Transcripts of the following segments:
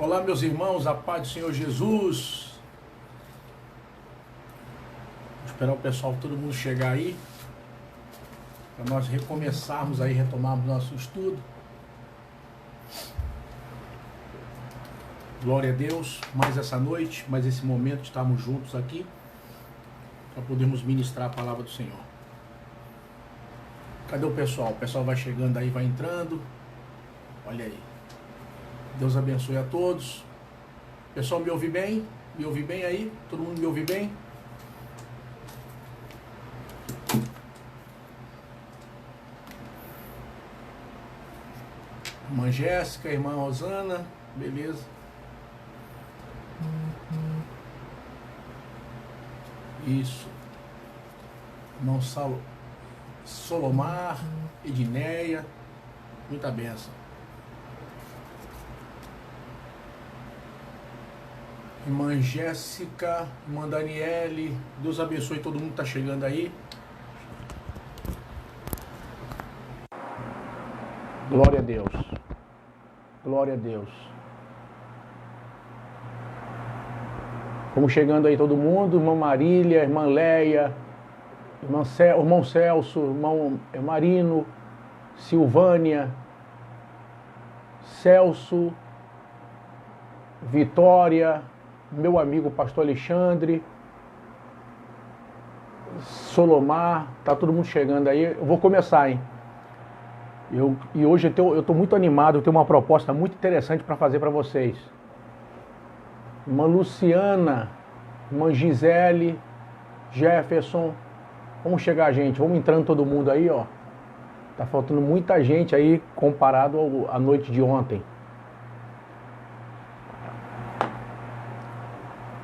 Olá, meus irmãos, a paz do Senhor Jesus. Vou esperar o pessoal, todo mundo chegar aí, para nós recomeçarmos aí, retomarmos nosso estudo. Glória a Deus, mais essa noite, mais esse momento, estarmos juntos aqui, para podermos ministrar a palavra do Senhor. Cadê o pessoal? O pessoal vai chegando aí, vai entrando. Olha aí. Deus abençoe a todos. Pessoal, me ouve bem? Me ouve bem aí? Todo mundo me ouve bem? Irmã Jéssica, irmã Rosana, beleza? Isso. Irmão Solomar, Edneia, muita bênção. Irmã Jéssica, irmã Daniele, Deus abençoe todo mundo que está chegando aí. Glória a Deus. Glória a Deus. Vamos chegando aí todo mundo, irmã Marília, irmã Leia, irmão Celso, irmão Marino, Silvânia, Celso, Vitória, meu amigo pastor Alexandre, Solomar, tá todo mundo chegando aí. Eu vou começar, hein? E hoje eu tô muito animado, eu tenho uma proposta muito interessante para fazer para vocês. Irmã Luciana, irmã Gisele, Jefferson, vamos chegar, gente, vamos entrando todo mundo aí, ó. Tá faltando muita gente aí comparado à noite de ontem.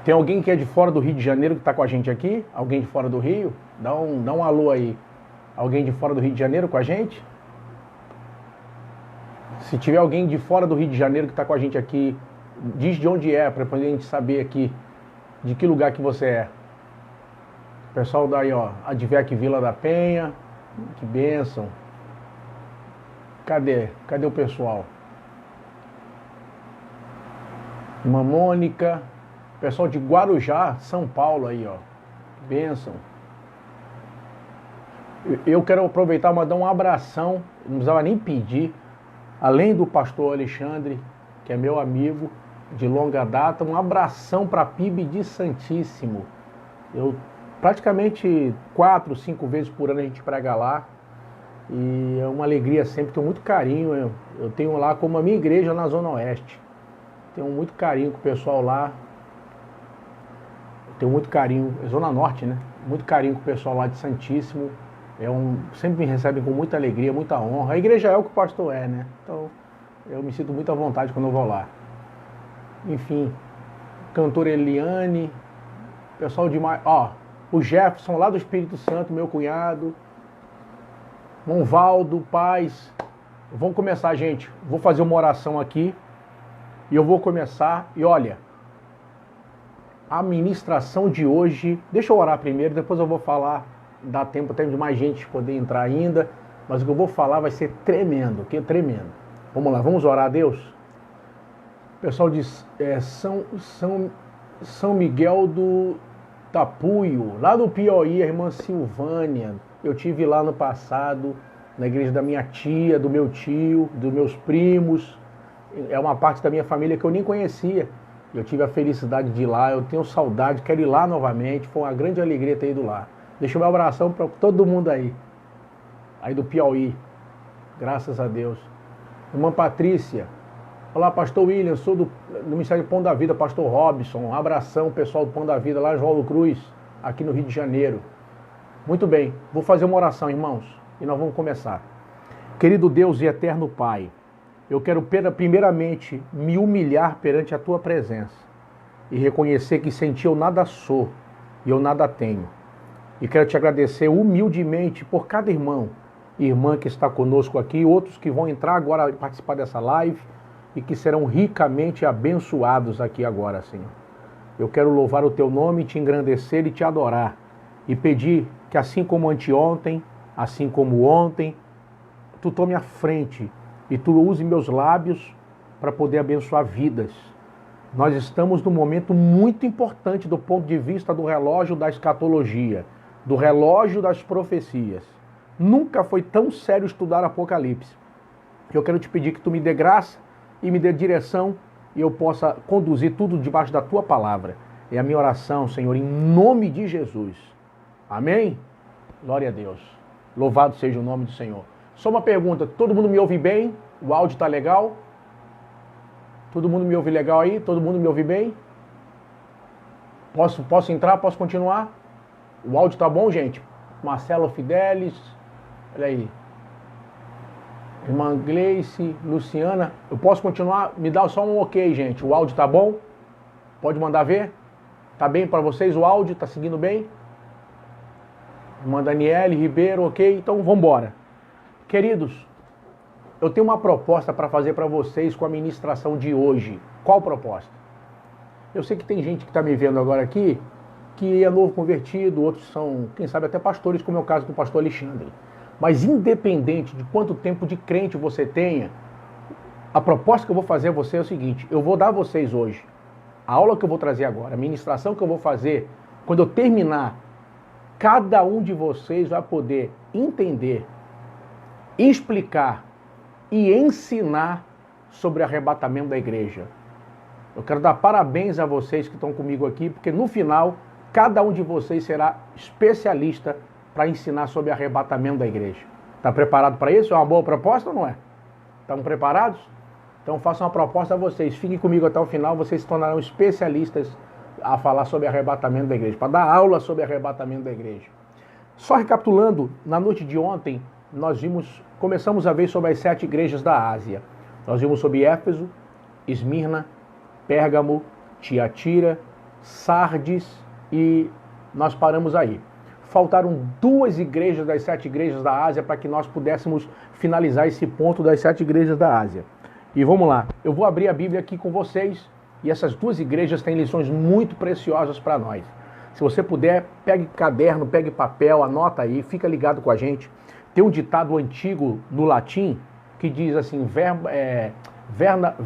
Tem alguém que é de fora do Rio de Janeiro que está com a gente aqui? Alguém de fora do Rio? Dá um alô aí. Alguém de fora do Rio de Janeiro com a gente? Se tiver alguém de fora do Rio de Janeiro que está com a gente aqui, diz de onde é, para a gente saber aqui de que lugar que você é. O pessoal daí, ó, Advec Vila da Penha, que bênção. Cadê o pessoal? Irmã Mônica. Pessoal de Guarujá, São Paulo aí, ó. Bênção. Eu quero aproveitar e mandar um abração, não precisava nem pedir, além do pastor Alexandre, que é meu amigo de longa data, um abração para a PIB de Santíssimo. Eu praticamente 4, 5 vezes por ano a gente prega lá. E é uma alegria sempre, tenho muito carinho. Eu tenho lá como a minha igreja na Zona Oeste. Tenho muito carinho com o pessoal lá. Tenho muito carinho, Zona Norte, né? Muito carinho com o pessoal lá de Santíssimo. Sempre me recebem com muita alegria, muita honra. A igreja é o que o pastor é, né? Então, eu me sinto muito à vontade quando eu vou lá. Enfim, cantora Eliane, pessoal de... Ó, o Jefferson lá do Espírito Santo, meu cunhado. Monvaldo, Paz. Vamos começar, gente. Vou fazer uma oração aqui. E eu vou começar. E olha... A ministração de hoje, deixa eu orar primeiro, depois eu vou falar, dá tempo até de mais gente poder entrar ainda, mas o que eu vou falar vai ser tremendo, que é tremendo. Vamos lá, vamos orar a Deus? Pessoal de São Miguel do Tapuio, lá do Piauí, a irmã Silvânia, eu tive lá no passado, na igreja da minha tia, do meu tio, dos meus primos, é uma parte da minha família que eu nem conhecia. Eu tive a felicidade de ir lá, eu tenho saudade, quero ir lá novamente, foi uma grande alegria ter ido lá. Deixa o meu abração para todo mundo aí do Piauí, graças a Deus. Irmã Patrícia, olá pastor William, sou do Ministério Pão da Vida, pastor Robson, um abração pessoal do Pão da Vida, lá em João do Cruz, aqui no Rio de Janeiro. Muito bem, vou fazer uma oração, irmãos, e nós vamos começar. Querido Deus e eterno Pai, eu quero primeiramente me humilhar perante a Tua presença e reconhecer que sem Ti eu nada sou e eu nada tenho. E quero Te agradecer humildemente por cada irmão e irmã que está conosco aqui e outros que vão entrar agora e participar dessa live e que serão ricamente abençoados aqui agora, Senhor. Eu quero louvar o Teu nome, Te engrandecer e Te adorar e pedir que assim como anteontem, assim como ontem, Tu tome a frente e Tu use meus lábios para poder abençoar vidas. Nós estamos num momento muito importante do ponto de vista do relógio da escatologia, do relógio das profecias. Nunca foi tão sério estudar Apocalipse. Eu quero te pedir que tu me dê graça e me dê direção e eu possa conduzir tudo debaixo da tua palavra. É a minha oração, Senhor, em nome de Jesus. Amém? Glória a Deus. Louvado seja o nome do Senhor. Só uma pergunta, todo mundo me ouve bem? O áudio tá legal? Todo mundo me ouve legal aí? Todo mundo me ouve bem? Posso entrar? Posso continuar? O áudio tá bom, gente? Marcelo Fidelis, olha aí. Irmã Gleice, Luciana. Eu posso continuar? Me dá só um ok, gente. O áudio tá bom? Pode mandar ver? Tá bem para vocês o áudio? Tá seguindo bem? Irmã Daniele Ribeiro, ok? Então vamos embora. Queridos, eu tenho uma proposta para fazer para vocês com a ministração de hoje. Qual proposta? Eu sei que tem gente que está me vendo agora aqui que é novo convertido, outros são, quem sabe, até pastores, como é o caso do pastor Alexandre. Mas independente de quanto tempo de crente você tenha, a proposta que eu vou fazer a você é o seguinte: eu vou dar a vocês hoje, a aula que eu vou trazer agora, a ministração que eu vou fazer, quando eu terminar, cada um de vocês vai poder entender, explicar e ensinar sobre o arrebatamento da igreja. Eu quero dar parabéns a vocês que estão comigo aqui, porque no final, cada um de vocês será especialista para ensinar sobre o arrebatamento da igreja. Está preparado para isso? É uma boa proposta ou não é? Estão preparados? Então faço uma proposta a vocês. Fiquem comigo até o final, vocês se tornarão especialistas a falar sobre o arrebatamento da igreja, para dar aula sobre o arrebatamento da igreja. Só recapitulando, na noite de ontem, começamos a ver sobre as 7 igrejas da Ásia. Nós vimos sobre Éfeso, Esmirna, Pérgamo, Tiatira, Sardes e nós paramos aí. Faltaram 2 igrejas das 7 igrejas da Ásia para que nós pudéssemos finalizar esse ponto das 7 igrejas da Ásia. E vamos lá, eu vou abrir a Bíblia aqui com vocês e essas 2 igrejas têm lições muito preciosas para nós. Se você puder, pegue caderno, pegue papel, anota aí, fica ligado com a gente. Tem um ditado antigo no latim que diz assim, verba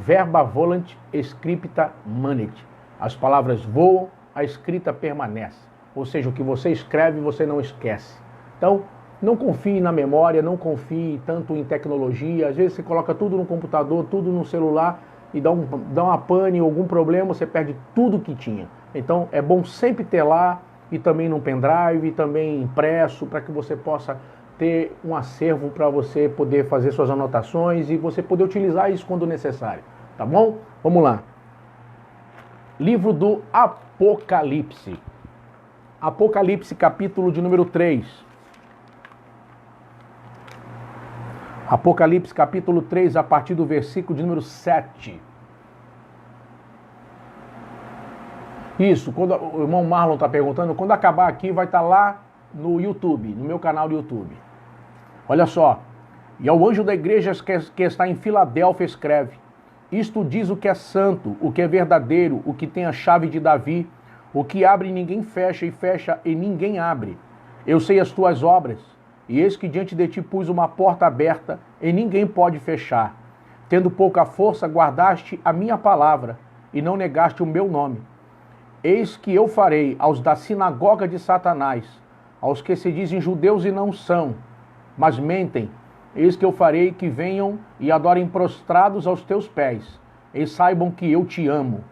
volant scripta manet. As palavras voam, a escrita permanece. Ou seja, o que você escreve, você não esquece. Então, não confie na memória, não confie tanto em tecnologia. Às vezes você coloca tudo no computador, tudo no celular e dá uma pane, algum problema, você perde tudo que tinha. Então, é bom sempre ter lá e também no pendrive, e também impresso, para que você possa ter um acervo para você poder fazer suas anotações e você poder utilizar isso quando necessário. Tá bom? Vamos lá. Livro do Apocalipse. Apocalipse, capítulo de número 3. Apocalipse, capítulo 3, a partir do versículo de número 7. Isso, quando o irmão Marlon está perguntando, quando acabar aqui vai estar lá no YouTube, no meu canal do YouTube. Olha só. E ao anjo da igreja que está em Filadélfia escreve: isto diz o que é santo, o que é verdadeiro, o que tem a chave de Davi, o que abre e ninguém fecha, e fecha e ninguém abre. Eu sei as tuas obras, e eis que diante de ti pus uma porta aberta, e ninguém pode fechar. Tendo pouca força, guardaste a minha palavra, e não negaste o meu nome. Eis que eu farei aos da sinagoga de Satanás, aos que se dizem judeus e não são, mas mentem, eis que eu farei que venham e adorem prostrados aos teus pés, e saibam que eu te amo.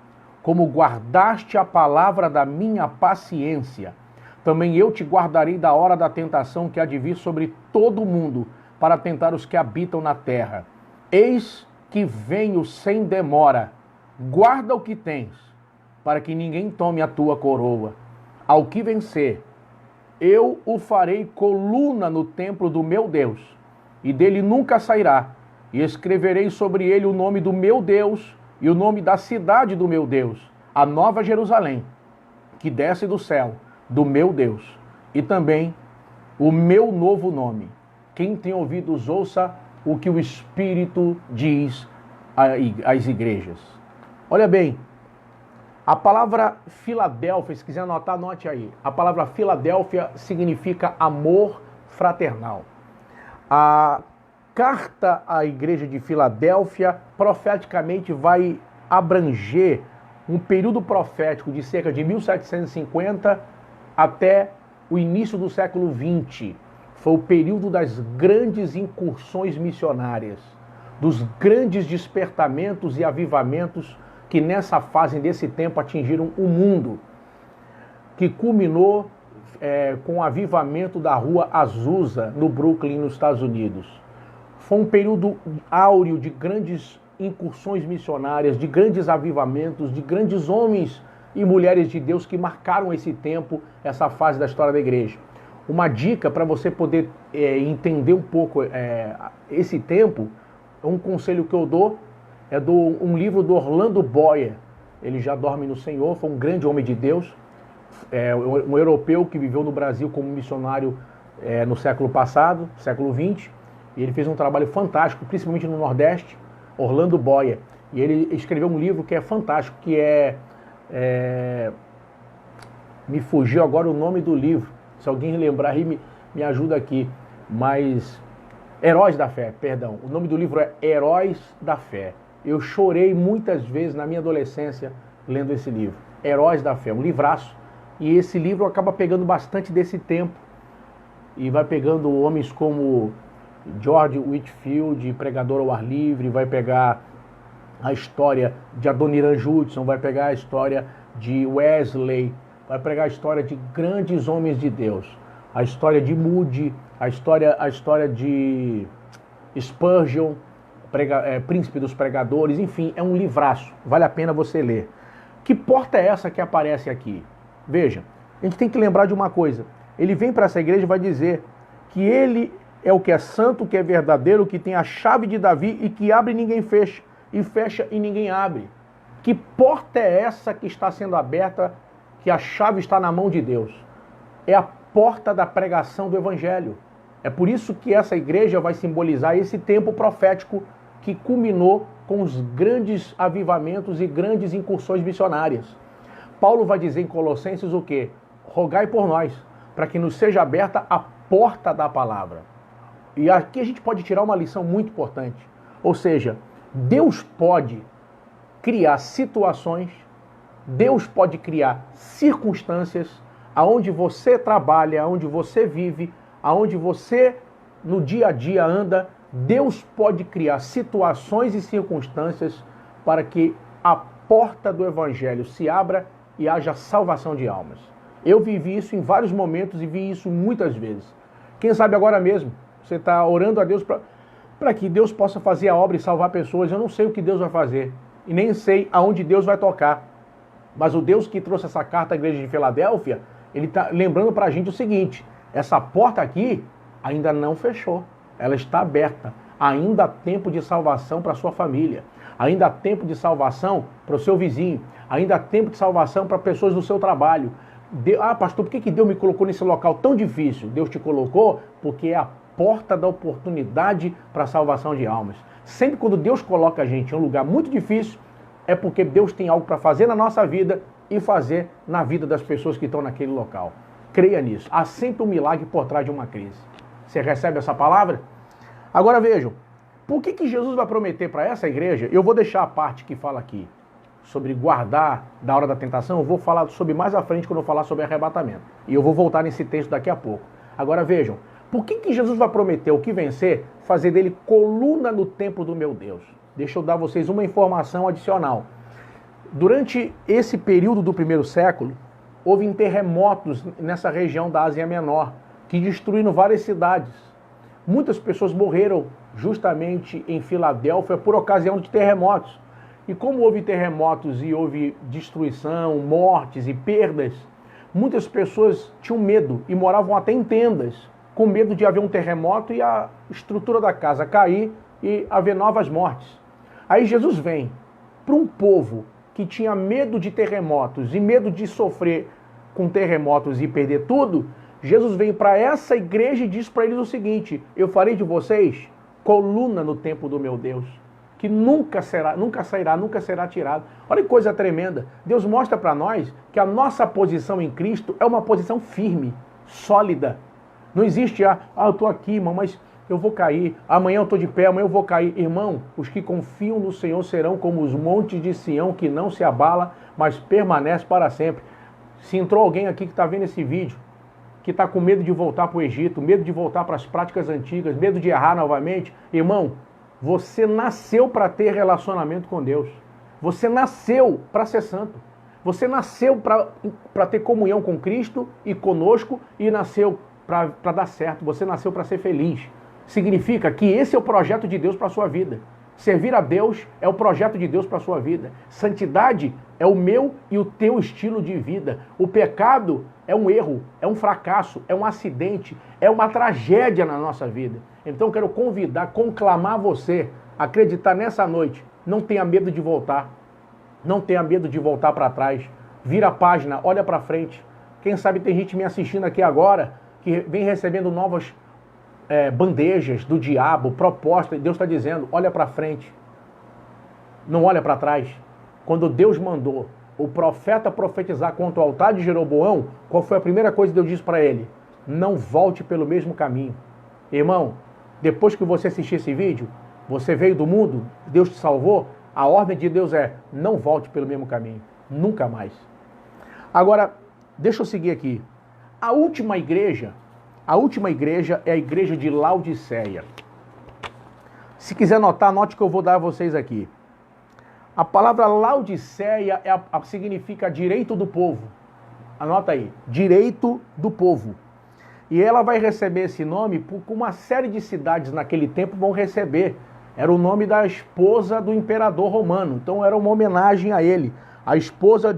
Como guardaste a palavra da minha paciência, também eu te guardarei da hora da tentação que há de vir sobre todo o mundo, para tentar os que habitam na terra. Eis que venho sem demora, guarda o que tens, para que ninguém tome a tua coroa. Ao que vencer, eu o farei coluna no templo do meu Deus, e dele nunca sairá, e escreverei sobre ele o nome do meu Deus e o nome da cidade do meu Deus, a nova Jerusalém, que desce do céu, do meu Deus, e também o meu novo nome. Quem tem ouvidos, ouça o que o Espírito diz às igrejas. Olha bem, a palavra Filadélfia, se quiser anotar, anote aí. A palavra Filadélfia significa amor fraternal. A carta à igreja de Filadélfia profeticamente vai abranger um período profético de cerca de 1750 até o início do século XX. Foi o período das grandes incursões missionárias, dos grandes despertamentos e avivamentos que nessa fase, desse tempo, atingiram o mundo, que culminou com o avivamento da rua Azusa, no Brooklyn, nos Estados Unidos. Foi um período áureo de grandes incursões missionárias, de grandes avivamentos, de grandes homens e mulheres de Deus que marcaram esse tempo, essa fase da história da igreja. Uma dica para você poder entender um pouco esse tempo, um conselho que eu dou, é um livro do Orlando Boyer. Ele já dorme no Senhor, foi um grande homem de Deus, um europeu que viveu no Brasil como missionário no século passado, século XX, e ele fez um trabalho fantástico, principalmente no Nordeste, Orlando Boyer. E ele escreveu um livro que é fantástico, que me fugiu agora o nome do livro, se alguém lembrar aí me ajuda aqui, mas Heróis da Fé, perdão, o nome do livro é Heróis da Fé. Eu chorei muitas vezes na minha adolescência lendo esse livro, Heróis da Fé, um livraço, e esse livro acaba pegando bastante desse tempo, e vai pegando homens como George Whitefield, pregador ao ar livre, vai pegar a história de Adoniram Judson, vai pegar a história de Wesley, vai pegar a história de grandes homens de Deus, a história de Moody, a história de Spurgeon, príncipe dos pregadores, enfim, é um livraço, vale a pena você ler. Que porta é essa que aparece aqui? Veja, a gente tem que lembrar de uma coisa, ele vem para essa igreja e vai dizer que ele é o que é santo, o que é verdadeiro, que tem a chave de Davi e que abre e ninguém fecha, e fecha e ninguém abre. Que porta é essa que está sendo aberta, que a chave está na mão de Deus? É a porta da pregação do Evangelho. É por isso que essa igreja vai simbolizar esse tempo profético que culminou com os grandes avivamentos e grandes incursões missionárias. Paulo vai dizer em Colossenses o quê? Rogai por nós, para que nos seja aberta a porta da palavra. E aqui a gente pode tirar uma lição muito importante. Ou seja, Deus pode criar situações, Deus pode criar circunstâncias aonde você trabalha, aonde você vive, aonde você no dia a dia anda, Deus pode criar situações e circunstâncias para que a porta do Evangelho se abra e haja salvação de almas. Eu vivi isso em vários momentos e vi isso muitas vezes. Quem sabe agora mesmo, você está orando a Deus para que Deus possa fazer a obra e salvar pessoas. Eu não sei o que Deus vai fazer e nem sei aonde Deus vai tocar. Mas o Deus que trouxe essa carta à igreja de Filadélfia, ele está lembrando para a gente o seguinte: essa porta aqui ainda não fechou, ela está aberta. Ainda há tempo de salvação para a sua família, ainda há tempo de salvação para o seu vizinho, ainda há tempo de salvação para pessoas do seu trabalho. Pastor, por que Deus me colocou nesse local tão difícil? Deus te colocou porque é a porta da oportunidade para a salvação de almas. Sempre quando Deus coloca a gente em um lugar muito difícil, é porque Deus tem algo para fazer na nossa vida e fazer na vida das pessoas que estão naquele local. Creia nisso. Há sempre um milagre por trás de uma crise. Você recebe essa palavra? Agora vejam, por que Jesus vai prometer para essa igreja? Eu vou deixar a parte que fala aqui sobre guardar da hora da tentação, eu vou falar sobre mais à frente quando eu falar sobre arrebatamento. E eu vou voltar nesse texto daqui a pouco. Agora vejam, por que Jesus vai prometer o que vencer? Fazer dele coluna no templo do meu Deus. Deixa eu dar a vocês uma informação adicional. Durante esse período do primeiro século, houve terremotos nessa região da Ásia Menor, que destruíram várias cidades. Muitas pessoas morreram justamente em Filadélfia por ocasião de terremotos. E como houve terremotos e houve destruição, mortes e perdas, muitas pessoas tinham medo e moravam até em tendas, com medo de haver um terremoto e a estrutura da casa cair e haver novas mortes. Aí Jesus vem para um povo que tinha medo de terremotos e medo de sofrer com terremotos e perder tudo. Jesus vem para essa igreja e diz para eles o seguinte: eu farei de vocês coluna no templo do meu Deus, que nunca sairá, nunca será tirado. Olha que coisa tremenda. Deus mostra para nós que a nossa posição em Cristo é uma posição firme, sólida. Não existe, eu estou aqui, irmão, mas eu vou cair, amanhã eu estou de pé, amanhã eu vou cair. Irmão, os que confiam no Senhor serão como os montes de Sião, que não se abala, mas permanece para sempre. Se entrou alguém aqui que está vendo esse vídeo, que está com medo de voltar para o Egito, medo de voltar para as práticas antigas, medo de errar novamente, irmão, você nasceu para ter relacionamento com Deus. Você nasceu para ser santo. Você nasceu para ter comunhão com Cristo e conosco e nasceu para dar certo. Você nasceu para ser feliz. Significa que esse é o projeto de Deus para a sua vida. Servir a Deus é o projeto de Deus para a sua vida. Santidade é o meu e o teu estilo de vida. O pecado é um erro, é um fracasso, é um acidente, é uma tragédia na nossa vida. Então eu quero convidar, conclamar você a acreditar nessa noite. Não tenha medo de voltar. Não tenha medo de voltar para trás. Vira a página, olha para frente. Quem sabe tem gente me assistindo aqui agora que vem recebendo novas bandejas do diabo, propostas. Deus está dizendo, olha para frente. Não olha para trás. Quando Deus mandou o profeta profetizar contra o altar de Jeroboão, qual foi a primeira coisa que Deus disse para ele? Não volte pelo mesmo caminho. Irmão, depois que você assistir esse vídeo, você veio do mundo, Deus te salvou, a ordem de Deus é, não volte pelo mesmo caminho. Nunca mais. Agora, deixa eu seguir aqui. A última igreja é a igreja de Laodiceia. Se quiser anotar, anote que eu vou dar a vocês aqui. A palavra Laodiceia significa direito do povo. Anota aí, direito do povo. E ela vai receber esse nome porque uma série de cidades naquele tempo vão receber. Era o nome da esposa do imperador romano. Então era uma homenagem a ele. A esposa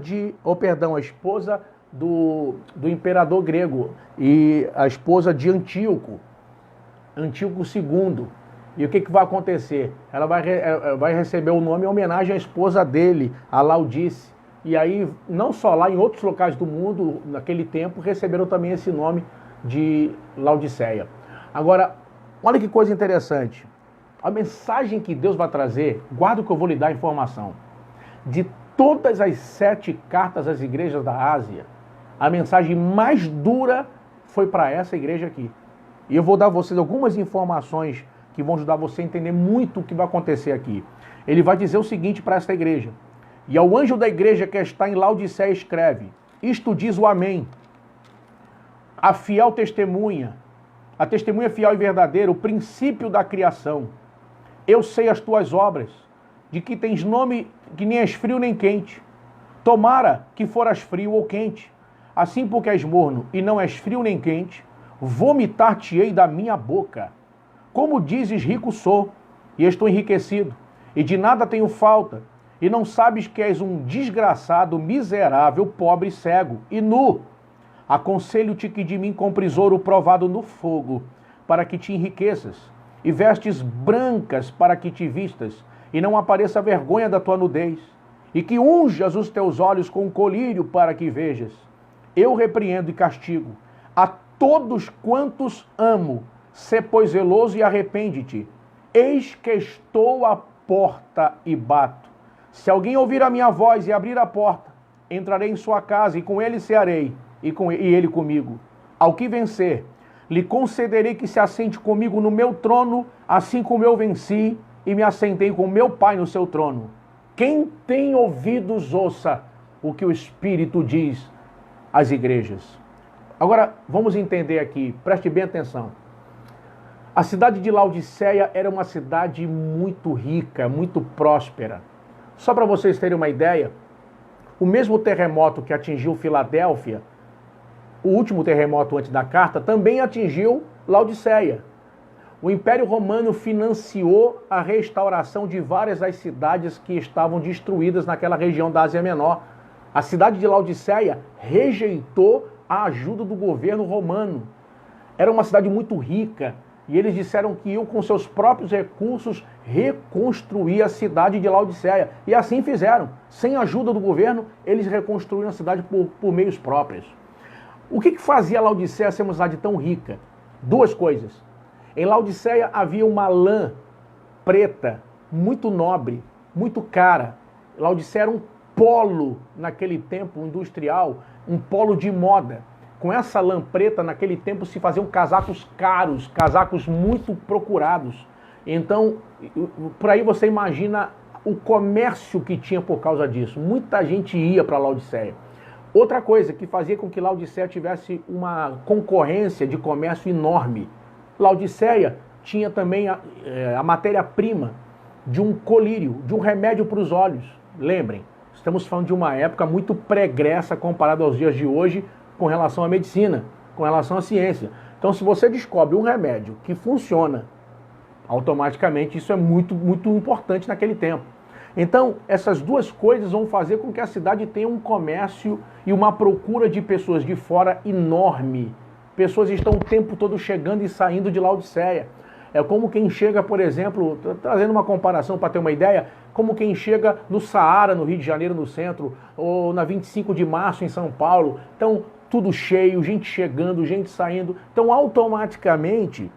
do imperador grego e a esposa de Antíoco II. E o que vai acontecer? Ela vai receber o nome em homenagem à esposa dele, a Laodice. E aí, não só lá, em outros locais do mundo, naquele tempo, receberam também esse nome de Laodiceia. Agora, olha que coisa interessante. A mensagem que Deus vai trazer, guarda o que eu vou lhe dar a informação. De todas as 7 cartas às igrejas da Ásia, a mensagem mais dura foi para essa igreja aqui. E eu vou dar a vocês algumas informações que vão ajudar você a entender muito o que vai acontecer aqui. Ele vai dizer o seguinte para esta igreja. E ao anjo da igreja que está em Laodiceia escreve, isto diz o Amém, a fiel testemunha, a testemunha fiel e verdadeira, o princípio da criação. Eu sei as tuas obras, de que tens nome que nem és frio nem quente. Tomara que foras frio ou quente. Assim porque és morno e não és frio nem quente, vomitar-te-ei da minha boca. Como dizes, rico sou, e estou enriquecido, e de nada tenho falta, e não sabes que és um desgraçado, miserável, pobre, cego e nu. Aconselho-te que de mim compres ouro provado no fogo, para que te enriqueças, e vestes brancas para que te vistas, e não apareça a vergonha da tua nudez, e que unjas os teus olhos com um colírio para que vejas. Eu repreendo e castigo a todos quantos amo. Sê, pois, zeloso e arrepende-te. Eis que estou à porta e bato. Se alguém ouvir a minha voz e abrir a porta, entrarei em sua casa e com ele cearei, e ele comigo. Ao que vencer, lhe concederei que se assente comigo no meu trono, assim como eu venci e me assentei com meu Pai no seu trono. Quem tem ouvidos, ouça o que o Espírito diz às igrejas. Agora, vamos entender aqui, preste bem atenção. A cidade de Laodiceia era uma cidade muito rica, muito próspera. Só para vocês terem uma ideia, o mesmo terremoto que atingiu Filadélfia, o último terremoto antes da carta, também atingiu Laodiceia. O Império Romano financiou a restauração de várias das cidades que estavam destruídas naquela região da Ásia Menor. A cidade de Laodiceia rejeitou a ajuda do governo romano. Era uma cidade muito rica e eles disseram que iam com seus próprios recursos reconstruir a cidade de Laodiceia. E assim fizeram. Sem a ajuda do governo, eles reconstruíram a cidade por meios próprios. O que fazia Laodiceia ser uma cidade tão rica? 2 coisas. Em Laodiceia havia uma lã preta, muito nobre, muito cara. Laodiceia era um polo, naquele tempo industrial, um polo de moda. com essa lampreta, naquele tempo se faziam casacos caros, casacos muito procurados. Então, por aí você imagina o comércio que tinha por causa disso. Muita gente ia para Laodiceia. Outra coisa que fazia com que Laodiceia tivesse uma concorrência de comércio enorme. Laodiceia tinha também a matéria-prima de um colírio, de um remédio para os olhos. Lembrem, estamos falando de uma época muito pregressa comparada aos dias de hoje com relação à medicina, com relação à ciência. Então, se você descobre um remédio que funciona, automaticamente isso é muito, muito importante naquele tempo. Então, essas duas coisas vão fazer com que a cidade tenha um comércio e uma procura de pessoas de fora enorme. Pessoas estão o tempo todo chegando e saindo de Laodiceia. É como quem chega, por exemplo, trazendo uma comparação para ter uma ideia, como quem chega no Saara, no Rio de Janeiro, no centro, ou na 25 de março, em São Paulo. Então, tudo cheio, gente chegando, gente saindo. Então, automaticamente,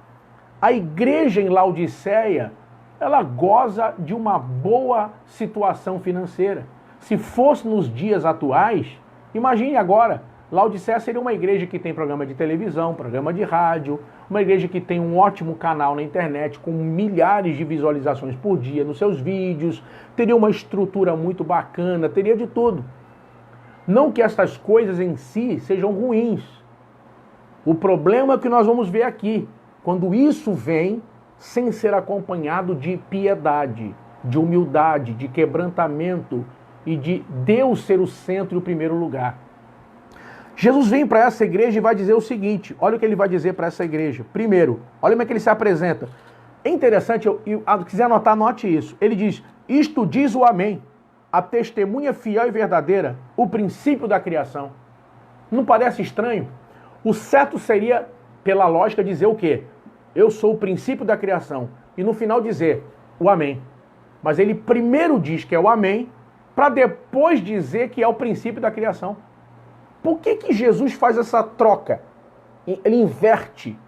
a igreja em Laodiceia, ela goza de uma boa situação financeira. Se fosse nos dias atuais, imagine agora, Laodiceia seria uma igreja que tem programa de televisão, programa de rádio, uma igreja que tem um ótimo canal na internet com milhares de visualizações por dia nos seus vídeos, teria uma estrutura muito bacana, teria de tudo. Não que essas coisas em si sejam ruins. O problema é que nós vamos ver aqui, quando isso vem sem ser acompanhado de piedade, de humildade, de quebrantamento e de Deus ser o centro e o primeiro lugar. Jesus vem para essa igreja e vai dizer o seguinte, olha o que ele vai dizer para essa igreja. Primeiro, olha como é que ele se apresenta. É interessante, quiser anotar, anote isso. Ele diz, isto diz o Amém, a testemunha fiel e verdadeira, o princípio da criação. Não parece estranho? O certo seria, pela lógica, dizer o quê? Eu sou o princípio da criação. E no final dizer o Amém. Mas ele primeiro diz que é o Amém, para depois dizer que é o princípio da criação. Por que Jesus faz essa troca? Ele inverte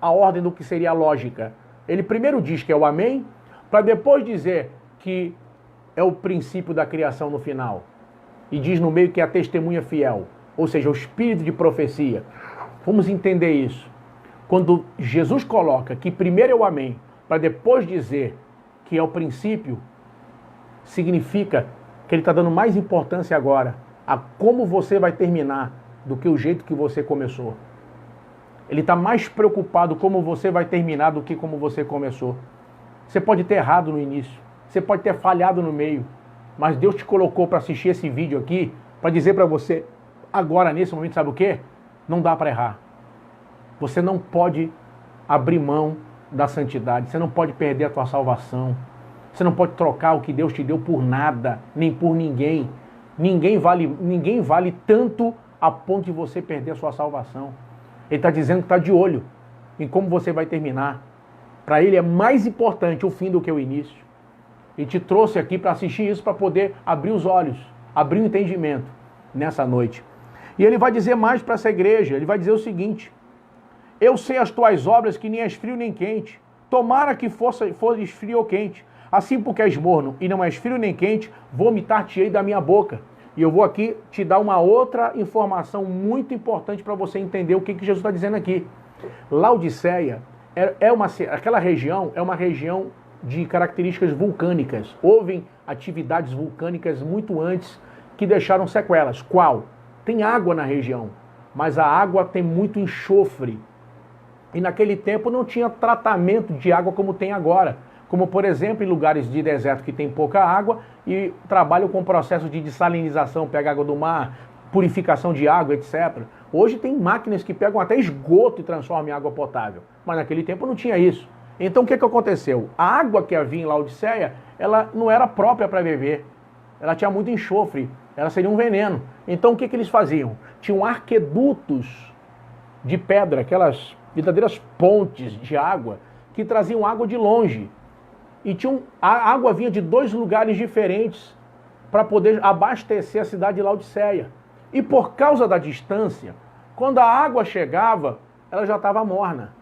a ordem do que seria a lógica. Ele primeiro diz que é o Amém, para depois dizer que é o princípio da criação no final. E diz no meio que é a testemunha fiel, ou seja, o espírito de profecia. Vamos entender isso. Quando Jesus coloca que primeiro é o Amém, para depois dizer que é o princípio, significa que ele está dando mais importância agora a como você vai terminar do que o jeito que você começou. Ele está mais preocupado como você vai terminar do que como você começou. Você pode ter errado no início, você pode ter falhado no meio, mas Deus te colocou para assistir esse vídeo aqui, para dizer para você, agora nesse momento, sabe o quê? Não dá para errar. Você não pode abrir mão da santidade, você não pode perder a tua salvação, você não pode trocar o que Deus te deu por nada, nem por ninguém. Ninguém vale tanto a ponto de você perder a sua salvação. Ele está dizendo que está de olho em como você vai terminar. Para ele é mais importante o fim do que o início. Ele te trouxe aqui para assistir isso, para poder abrir os olhos, abrir o entendimento nessa noite. E ele vai dizer mais para essa igreja, ele vai dizer o seguinte, eu sei as tuas obras que nem és frio nem quente, tomara que fores frio ou quente, assim porque és morno e não és frio nem quente, vomitar-te-ei da minha boca. E eu vou aqui te dar uma outra informação muito importante para você entender o que Jesus está dizendo aqui. Laodiceia, aquela região é uma região de características vulcânicas. Houve atividades vulcânicas muito antes que deixaram sequelas. Qual? Tem água na região, mas a água tem muito enxofre. E naquele tempo não tinha tratamento de água como tem agora. Como, por exemplo, em lugares de deserto que tem pouca água e trabalham com processos de dessalinização, pega água do mar, purificação de água, etc. Hoje tem máquinas que pegam até esgoto e transformam em água potável. Mas naquele tempo não tinha isso. Então o que aconteceu? A água que havia em Laodiceia, ela não era própria para beber. Ela tinha muito enxofre, ela seria um veneno. Então o que eles faziam? Tinham arquedutos de pedra, aquelas verdadeiras pontes de água, que traziam água de longe. E a água vinha de 2 lugares diferentes para poder abastecer a cidade de Laodiceia. E por causa da distância, quando a água chegava, ela já estava morna.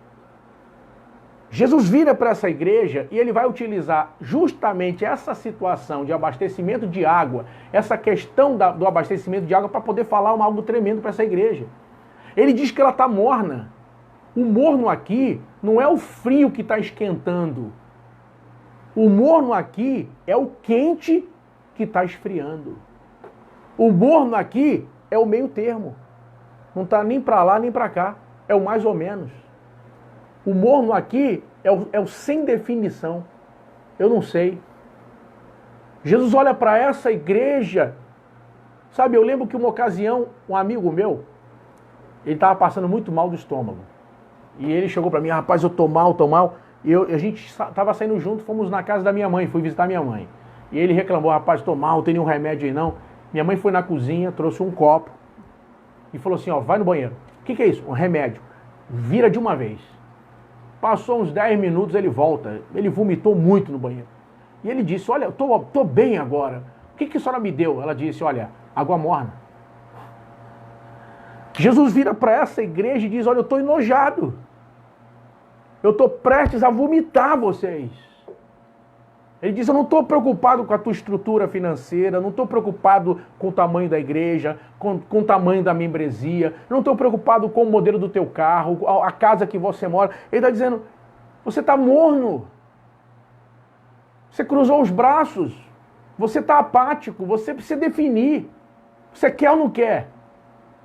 Jesus vira para essa igreja e ele vai utilizar justamente essa situação de abastecimento de água, essa questão do abastecimento de água para poder falar algo tremendo para essa igreja. Ele diz que ela está morna. O morno aqui não é o frio que está esquentando. O morno aqui é o quente que está esfriando. O morno aqui é o meio termo. Não está nem para lá nem para cá. É o mais ou menos. O morno aqui é o sem definição. Eu não sei. Jesus olha para essa igreja. Sabe, eu lembro que uma ocasião, um amigo meu, ele estava passando muito mal do estômago. E ele chegou para mim, rapaz, eu tô mal. E a gente estava saindo junto, fomos na casa da minha mãe, fui visitar minha mãe. E ele reclamou, rapaz, tô mal, não tem nenhum remédio aí não. Minha mãe foi na cozinha, trouxe um copo e falou assim, ó, vai no banheiro. O que é isso? Um remédio. Vira de uma vez. Passou uns 10 minutos, ele volta. Ele vomitou muito no banheiro. E ele disse, olha, eu tô bem agora. O que a senhora me deu? Ela disse, olha, água morna. Jesus vira para essa igreja e diz, olha, eu estou enojado. Eu estou prestes a vomitar vocês. Ele diz, eu não estou preocupado com a tua estrutura financeira, não estou preocupado com o tamanho da igreja, com o tamanho da membresia, eu não estou preocupado com o modelo do teu carro, a casa que você mora. Ele está dizendo, você está morno. Você cruzou os braços. Você está apático. Você precisa definir. Você quer ou não quer?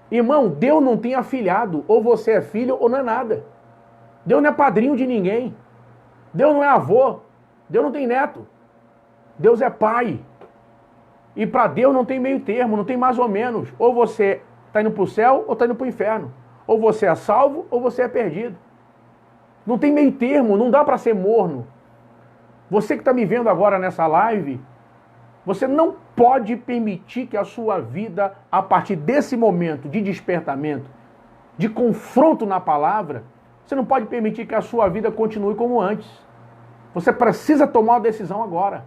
Irmão, Deus não tem afilhado. Ou você é filho ou não é nada. Deus não é padrinho de ninguém. Deus não é avô. Deus não tem neto. Deus é pai. E para Deus não tem meio termo, não tem mais ou menos. Ou você está indo para o céu ou está indo para o inferno. Ou você é salvo ou você é perdido. Não tem meio termo, não dá para ser morno. Você que está me vendo agora nessa live, você não pode permitir que a sua vida, a partir desse momento de despertamento, de confronto na palavra, você não pode permitir que a sua vida continue como antes. Você precisa tomar uma decisão agora.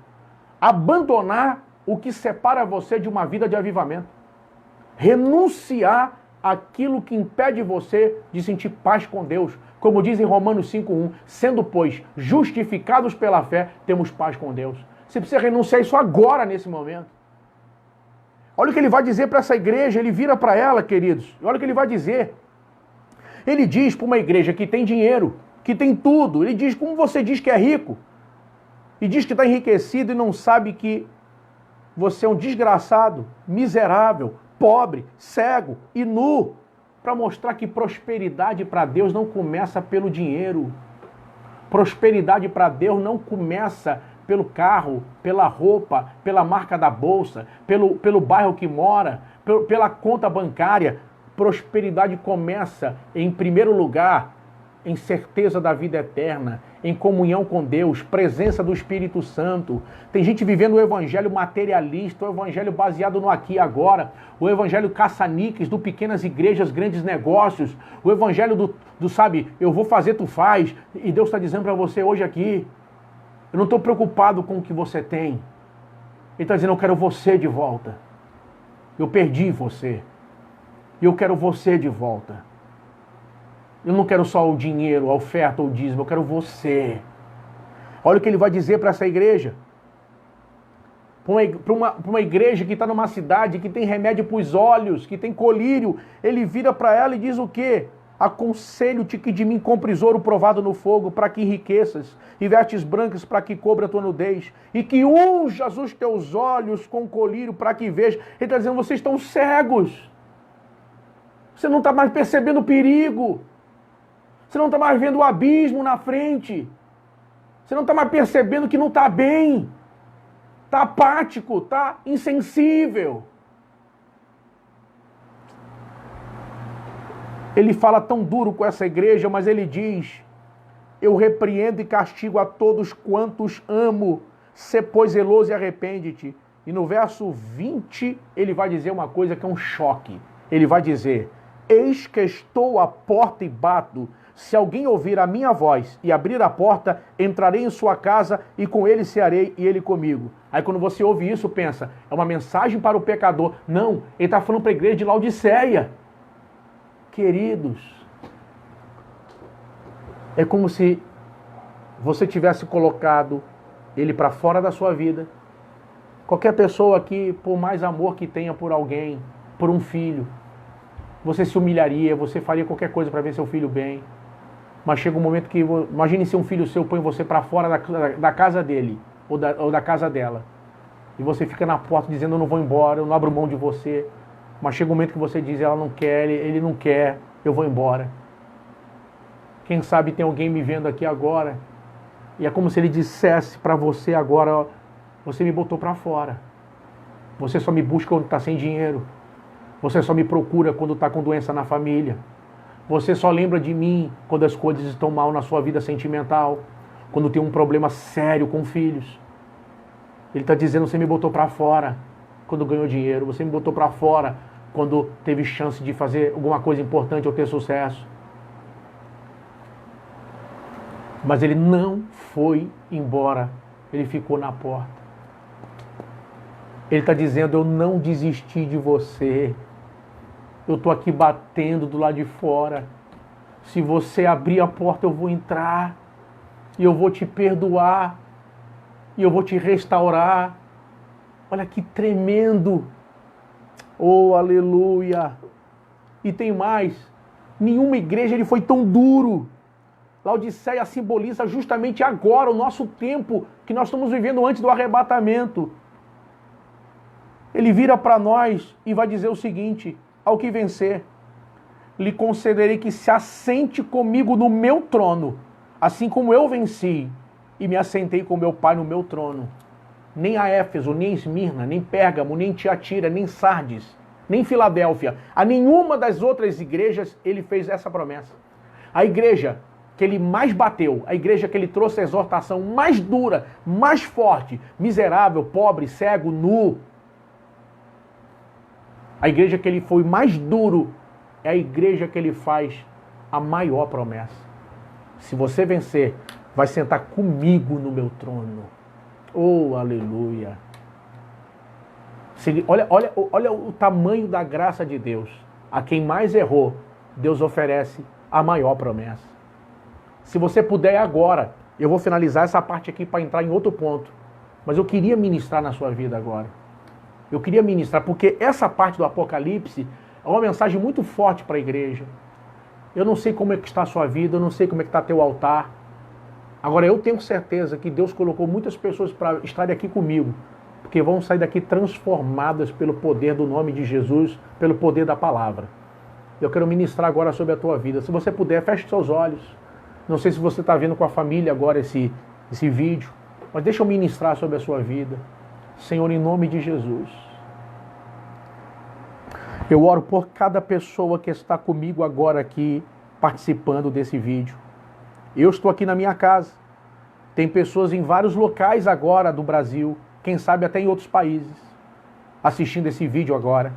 Abandonar o que separa você de uma vida de avivamento. Renunciar aquilo que impede você de sentir paz com Deus. Como diz em Romanos 5:1, sendo, pois, justificados pela fé, temos paz com Deus. Você precisa renunciar isso agora, nesse momento. Olha o que ele vai dizer para essa igreja, ele vira para ela, queridos. Olha o que ele vai dizer. Ele diz para uma igreja que tem dinheiro, que tem tudo. Ele diz, como você diz que é rico, e diz que está enriquecido e não sabe que você é um desgraçado, miserável, pobre, cego e nu, para mostrar que prosperidade para Deus não começa pelo dinheiro. Prosperidade para Deus não começa pelo carro, pela roupa, pela marca da bolsa, pelo bairro que mora, pela conta bancária. Prosperidade começa, em primeiro lugar, em certeza da vida eterna, em comunhão com Deus, presença do Espírito Santo. Tem gente vivendo o evangelho materialista, o evangelho baseado no aqui e agora, o evangelho caça-níqueis, do pequenas igrejas, grandes negócios, o evangelho do sabe, eu vou fazer, tu faz, e Deus está dizendo para você hoje aqui, eu não estou preocupado com o que você tem. Ele está dizendo, eu quero você de volta. Eu perdi você. E eu quero você de volta. Eu não quero só o dinheiro, a oferta ou o dízimo, eu quero você. Olha o que ele vai dizer para essa igreja. Para uma igreja que está numa cidade, que tem remédio para os olhos, que tem colírio, ele vira para ela e diz o quê? Aconselho-te que de mim compres ouro provado no fogo, para que enriqueças, e vestes brancas para que cobra a tua nudez, e que unjas os teus olhos com colírio para que vejas. Ele está dizendo, vocês estão cegos. Você não está mais percebendo o perigo. Você não está mais vendo o abismo na frente. Você não está mais percebendo que não está bem. Está apático, está insensível. Ele fala tão duro com essa igreja, mas ele diz, eu repreendo e castigo a todos quantos amo, sê pois zeloso e arrepende-te. E no verso 20, ele vai dizer uma coisa que é um choque. Ele vai dizer, eis que estou à porta e bato. Se alguém ouvir a minha voz e abrir a porta, entrarei em sua casa e com ele cearei e ele comigo. Aí quando você ouve isso, pensa, é uma mensagem para o pecador. Não, ele está falando para a igreja de Laodiceia. Queridos, é como se você tivesse colocado ele para fora da sua vida. Qualquer pessoa aqui, por mais amor que tenha por alguém, por um filho, você se humilharia, você faria qualquer coisa para ver seu filho bem. Mas chega um momento que, imagine se um filho seu põe você para fora da casa dele, ou da casa dela. E você fica na porta dizendo, eu não vou embora, eu não abro mão de você. Mas chega um momento que você diz, ela não quer, ele não quer, eu vou embora. Quem sabe tem alguém me vendo aqui agora, e é como se ele dissesse para você agora, ó, você me botou para fora. Você só me busca quando está sem dinheiro. Você só me procura quando está com doença na família. Você só lembra de mim quando as coisas estão mal na sua vida sentimental, quando tem um problema sério com filhos. Ele está dizendo, você me botou para fora quando ganhou dinheiro. Você me botou para fora quando teve chance de fazer alguma coisa importante ou ter sucesso. Mas ele não foi embora. Ele ficou na porta. Ele está dizendo, eu não desisti de você. Eu estou aqui batendo do lado de fora. Se você abrir a porta, eu vou entrar. E eu vou te perdoar. E eu vou te restaurar. Olha que tremendo. Oh, aleluia. E tem mais. Nenhuma igreja ele foi tão duro. Laodiceia simboliza justamente agora, o nosso tempo que nós estamos vivendo antes do arrebatamento. Ele vira para nós e vai dizer o seguinte, ao que vencer, lhe concederei que se assente comigo no meu trono, assim como eu venci e me assentei com meu Pai no meu trono. Nem a Éfeso, nem Esmirna, nem Pérgamo, nem Tiatira, nem Sardes, nem Filadélfia, a nenhuma das outras igrejas ele fez essa promessa. A igreja que ele mais bateu, a igreja que ele trouxe a exortação mais dura, mais forte, miserável, pobre, cego, nu, a igreja que ele foi mais duro, é a igreja que ele faz a maior promessa. Se você vencer, vai sentar comigo no meu trono. Oh, aleluia. Olha o tamanho da graça de Deus. A quem mais errou, Deus oferece a maior promessa. Se você puder agora, eu vou finalizar essa parte aqui para entrar em outro ponto. Mas eu queria ministrar na sua vida agora. Eu queria ministrar, porque essa parte do Apocalipse é uma mensagem muito forte para a igreja. Eu não sei como é que está a sua vida, eu não sei como é que está teu altar. Agora, eu tenho certeza que Deus colocou muitas pessoas para estarem aqui comigo, porque vão sair daqui transformadas pelo poder do nome de Jesus, pelo poder da palavra. Eu quero ministrar agora sobre a tua vida. Se você puder, feche seus olhos. Não sei se você está vendo com a família agora esse vídeo, mas deixa eu ministrar sobre a sua vida. Senhor, em nome de Jesus, eu oro por cada pessoa que está comigo agora aqui, participando desse vídeo. Eu estou aqui na minha casa. Tem pessoas em vários locais agora do Brasil, quem sabe até em outros países, assistindo esse vídeo agora.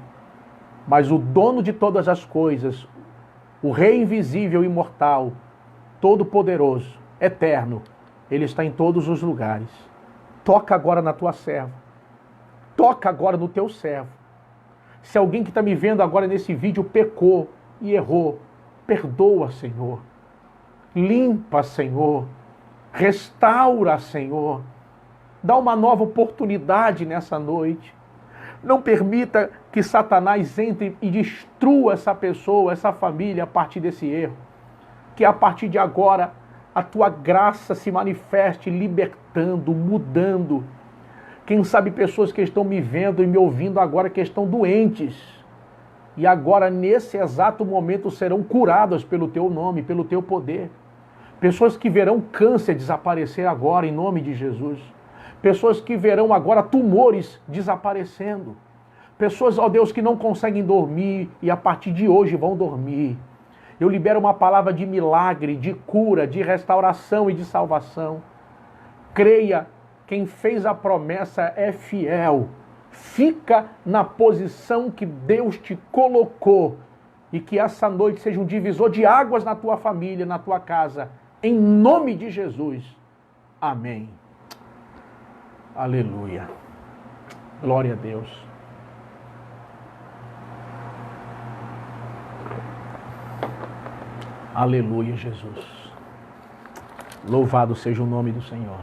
Mas o dono de todas as coisas, o Rei invisível e imortal, todo-poderoso, eterno, Ele está em todos os lugares. Toca agora na tua serva. Toca agora no teu servo. Se alguém que está me vendo agora nesse vídeo pecou e errou, perdoa, Senhor. Limpa, Senhor. Restaura, Senhor. Dá uma nova oportunidade nessa noite. Não permita que Satanás entre e destrua essa pessoa, essa família a partir desse erro. Que a partir de agora a tua graça se manifeste libertando, mudando. Quem sabe pessoas que estão me vendo e me ouvindo agora que estão doentes. E agora, nesse exato momento, serão curadas pelo teu nome, pelo teu poder. Pessoas que verão câncer desaparecer agora, em nome de Jesus. Pessoas que verão agora tumores desaparecendo. Pessoas, ó Deus, que não conseguem dormir e a partir de hoje vão dormir. Eu libero uma palavra de milagre, de cura, de restauração e de salvação. Creia, quem fez a promessa é fiel. Fica na posição que Deus te colocou e que essa noite seja um divisor de águas na tua família, na tua casa. Em nome de Jesus. Amém. Aleluia. Glória a Deus. Aleluia, Jesus. Louvado seja o nome do Senhor.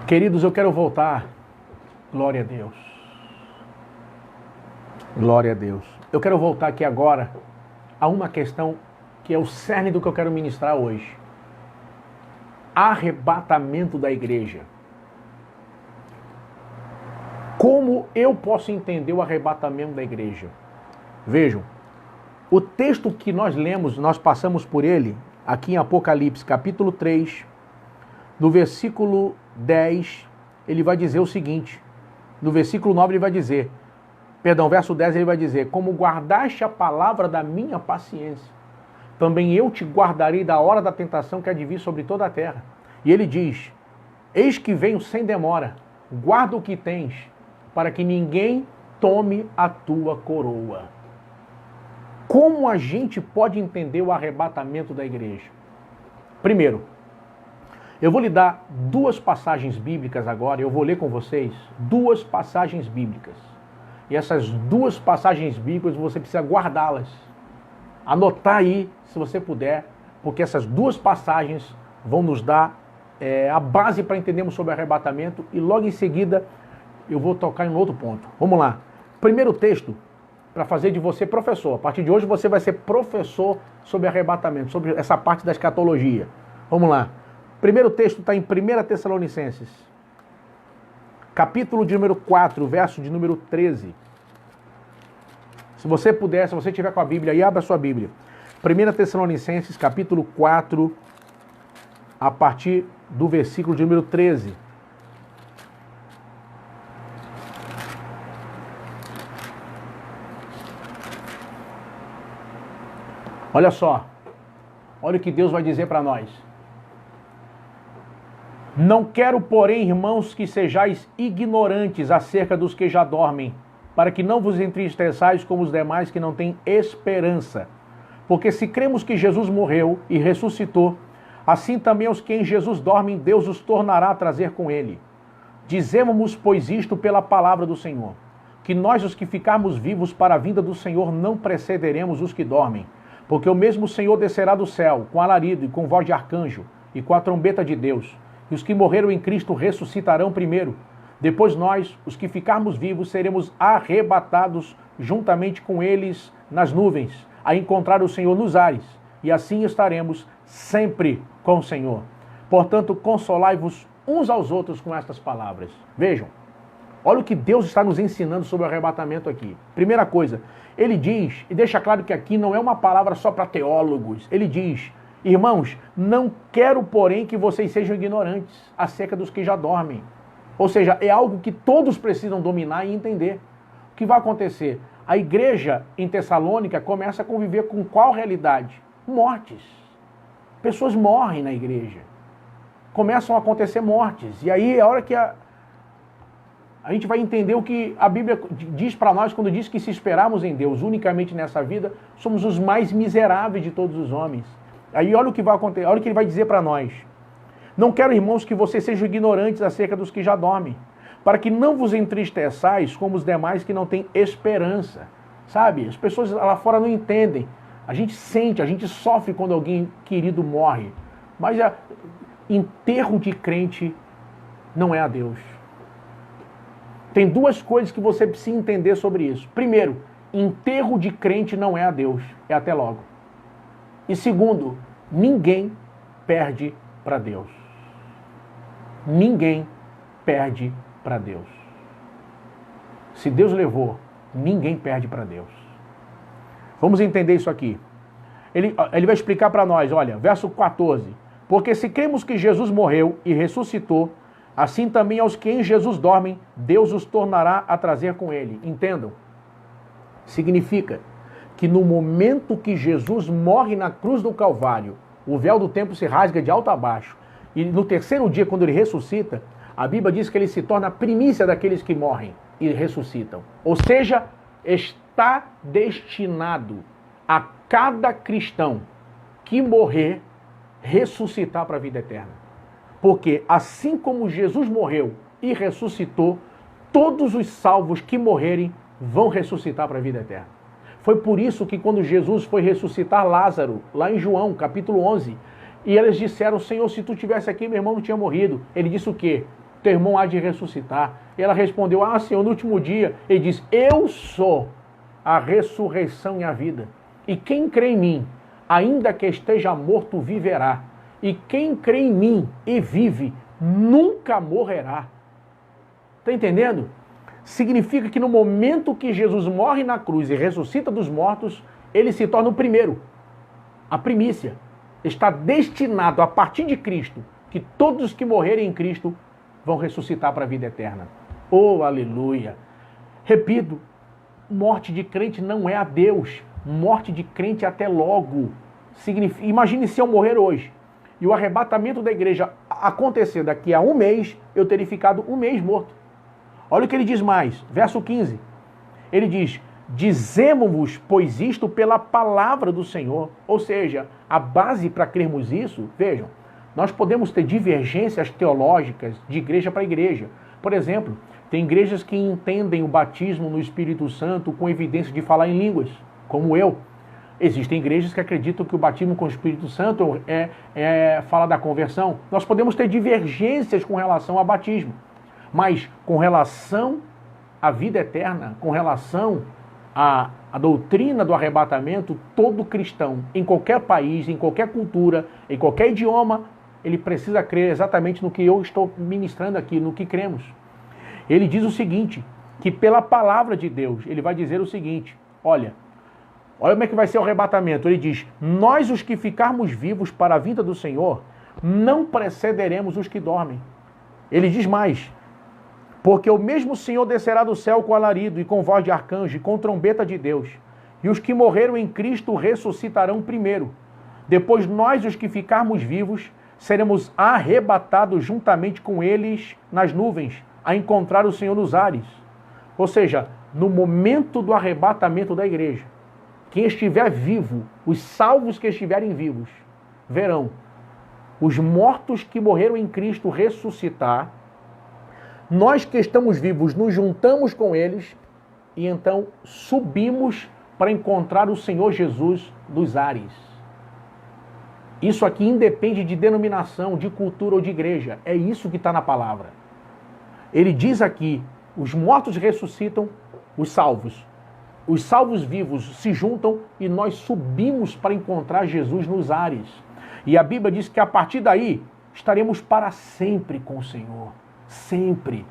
Queridos, eu quero voltar Glória a Deus. Glória a Deus. Eu quero voltar aqui agora a uma questão que é o cerne do que eu quero ministrar hoje. Arrebatamento da igreja. Como eu posso entender o arrebatamento da igreja? Vejam, o texto que nós lemos, nós passamos por ele, aqui em Apocalipse, capítulo 3, no versículo 10, ele vai dizer o seguinte, no versículo 9 ele vai dizer, verso 10 ele vai dizer, como guardaste a palavra da minha paciência, também eu te guardarei da hora da tentação que há de vir sobre toda a terra. E ele diz, eis que venho sem demora, guarda o que tens, para que ninguém tome a tua coroa. Como a gente pode entender o arrebatamento da igreja? Primeiro, eu vou lhe dar duas passagens bíblicas agora, eu vou ler com vocês duas passagens bíblicas. E essas duas passagens bíblicas você precisa guardá-las. Anotar aí, se você puder, porque essas duas passagens vão nos dar a base para entendermos sobre arrebatamento e logo em seguida eu vou tocar em um outro ponto. Vamos lá. Primeiro texto, para fazer de você professor. A partir de hoje você vai ser professor sobre arrebatamento, sobre essa parte da escatologia. Vamos lá. Primeiro texto está em 1 Tessalonicenses, capítulo de número 4, verso de número 13. Se você puder, se você tiver com a Bíblia aí, abra a sua Bíblia. 1 Tessalonicenses, capítulo 4, a partir do versículo de número 13. Olha só, olha o que Deus vai dizer para nós. Não quero, porém, irmãos, que sejais ignorantes acerca dos que já dormem, para que não vos entristeçais como os demais que não têm esperança. Porque se cremos que Jesus morreu e ressuscitou, assim também os que em Jesus dormem, Deus os tornará a trazer com ele. Dizemos, pois, isto pela palavra do Senhor, que nós, os que ficarmos vivos para a vinda do Senhor, não precederemos os que dormem. Porque o mesmo Senhor descerá do céu, com alarido e com voz de arcanjo, e com a trombeta de Deus. E os que morreram em Cristo ressuscitarão primeiro. Depois nós, os que ficarmos vivos, seremos arrebatados juntamente com eles nas nuvens, a encontrar o Senhor nos ares. E assim estaremos sempre com o Senhor. Portanto, consolai-vos uns aos outros com estas palavras. Vejam, olha o que Deus está nos ensinando sobre o arrebatamento aqui. Primeira coisa, ele diz, e deixa claro que aqui não é uma palavra só para teólogos, ele diz, irmãos, não quero, porém, que vocês sejam ignorantes acerca dos que já dormem. Ou seja, é algo que todos precisam dominar e entender. O que vai acontecer? A igreja em Tessalônica começa a conviver com qual realidade? Mortes. Pessoas morrem na igreja. Começam a acontecer mortes. E aí é a hora que a gente vai entender o que a Bíblia diz para nós quando diz que se esperarmos em Deus unicamente nessa vida, somos os mais miseráveis de todos os homens. Aí olha o que vai acontecer, olha o que ele vai dizer para nós. Não quero, irmãos, que vocês sejam ignorantes acerca dos que já dormem, para que não vos entristeçais como os demais que não têm esperança. Sabe? As pessoas lá fora não entendem. A gente sente, a gente sofre quando alguém querido morre. Mas enterro de crente não é a Deus. Tem duas coisas que você precisa entender sobre isso. Primeiro, enterro de crente não é a Deus. É até logo. E segundo, ninguém perde para Deus. Ninguém perde para Deus. Se Deus levou, ninguém perde para Deus. Vamos entender isso aqui. Ele vai explicar para nós, olha, verso 14. Porque se cremos que Jesus morreu e ressuscitou, assim também aos que em Jesus dormem, Deus os tornará a trazer com ele. Entendam? Significa que no momento que Jesus morre na cruz do Calvário, o véu do templo se rasga de alto a baixo. E no terceiro dia, quando ele ressuscita, a Bíblia diz que ele se torna a primícia daqueles que morrem e ressuscitam. Ou seja, está destinado a cada cristão que morrer, ressuscitar para a vida eterna. Porque assim como Jesus morreu e ressuscitou, todos os salvos que morrerem vão ressuscitar para a vida eterna. Foi por isso que quando Jesus foi ressuscitar Lázaro, lá em João, capítulo 11, e eles disseram, Senhor, se tu estivesse aqui, meu irmão não tinha morrido. Ele disse o quê? Teu irmão há de ressuscitar. E ela respondeu, Senhor, no último dia, ele diz, eu sou a ressurreição e a vida. E quem crê em mim, ainda que esteja morto, viverá. E quem crê em mim e vive, nunca morrerá. Está entendendo? Significa que no momento que Jesus morre na cruz e ressuscita dos mortos, ele se torna o primeiro, a primícia. Está destinado a partir de Cristo, que todos os que morrerem em Cristo vão ressuscitar para a vida eterna. Oh, aleluia! Repito, morte de crente não é adeus. Morte de crente é até logo. Imagine se eu morrer hoje e o arrebatamento da igreja acontecer daqui a um mês, eu teria ficado um mês morto. Olha o que ele diz mais, verso 15. Ele diz, dizemos-vos, pois isto pela palavra do Senhor. Ou seja, a base para crermos isso, vejam, nós podemos ter divergências teológicas de igreja para igreja. Por exemplo, tem igrejas que entendem o batismo no Espírito Santo com evidência de falar em línguas, como eu. Existem igrejas que acreditam que o batismo com o Espírito Santo fala da conversão. Nós podemos ter divergências com relação ao batismo. Mas com relação à vida eterna, com relação à doutrina do arrebatamento, todo cristão, em qualquer país, em qualquer cultura, em qualquer idioma, ele precisa crer exatamente no que eu estou ministrando aqui, no que cremos. Ele diz o seguinte, que pela palavra de Deus, ele vai dizer o seguinte, olha como é que vai ser o arrebatamento. Ele diz, nós os que ficarmos vivos para a vinda do Senhor, não precederemos os que dormem. Ele diz mais, porque o mesmo Senhor descerá do céu com alarido e com voz de arcanjo e com trombeta de Deus. E os que morreram em Cristo ressuscitarão primeiro. Depois nós, os que ficarmos vivos, seremos arrebatados juntamente com eles nas nuvens, a encontrar o Senhor nos ares. Ou seja, no momento do arrebatamento da igreja, quem estiver vivo, os salvos que estiverem vivos, verão os mortos que morreram em Cristo ressuscitar. Nós que estamos vivos nos juntamos com eles e então subimos para encontrar o Senhor Jesus dos ares. Isso aqui independe de denominação, de cultura ou de igreja. É isso que está na palavra. Ele diz aqui, os mortos ressuscitam, os salvos vivos se juntam e nós subimos para encontrar Jesus nos ares. E a Bíblia diz que a partir daí estaremos para sempre com o Senhor. Sempre.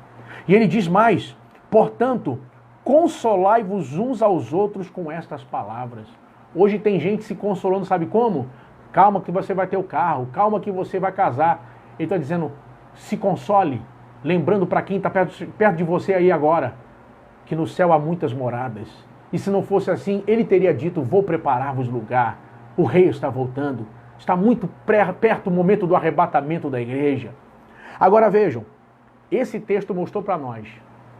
E ele diz mais, portanto, consolai-vos uns aos outros com estas palavras. Hoje tem gente se consolando, sabe como? Calma que você vai ter o carro, calma que você vai casar. Ele está dizendo, se console, lembrando para quem está perto de você aí agora, que no céu há muitas moradas. E se não fosse assim, ele teria dito, vou preparar-vos lugar. O rei está voltando. Está muito perto o momento do arrebatamento da igreja. Agora vejam, esse texto mostrou para nós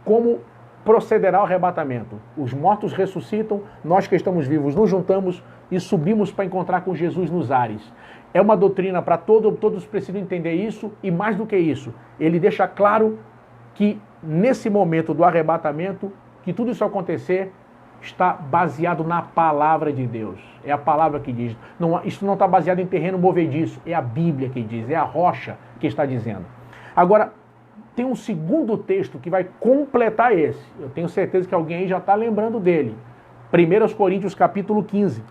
como procederá o arrebatamento. Os mortos ressuscitam, nós que estamos vivos nos juntamos e subimos para encontrar com Jesus nos ares. É uma doutrina para todos precisam entender isso e mais do que isso, ele deixa claro que nesse momento do arrebatamento, que tudo isso acontecer, está baseado na palavra de Deus. É a palavra que diz. Isso não está baseado em terreno movediço, é a Bíblia que diz, é a rocha que está dizendo. Agora, tem um segundo texto que vai completar esse. Eu tenho certeza que alguém aí já está lembrando dele. 1 Coríntios capítulo 15,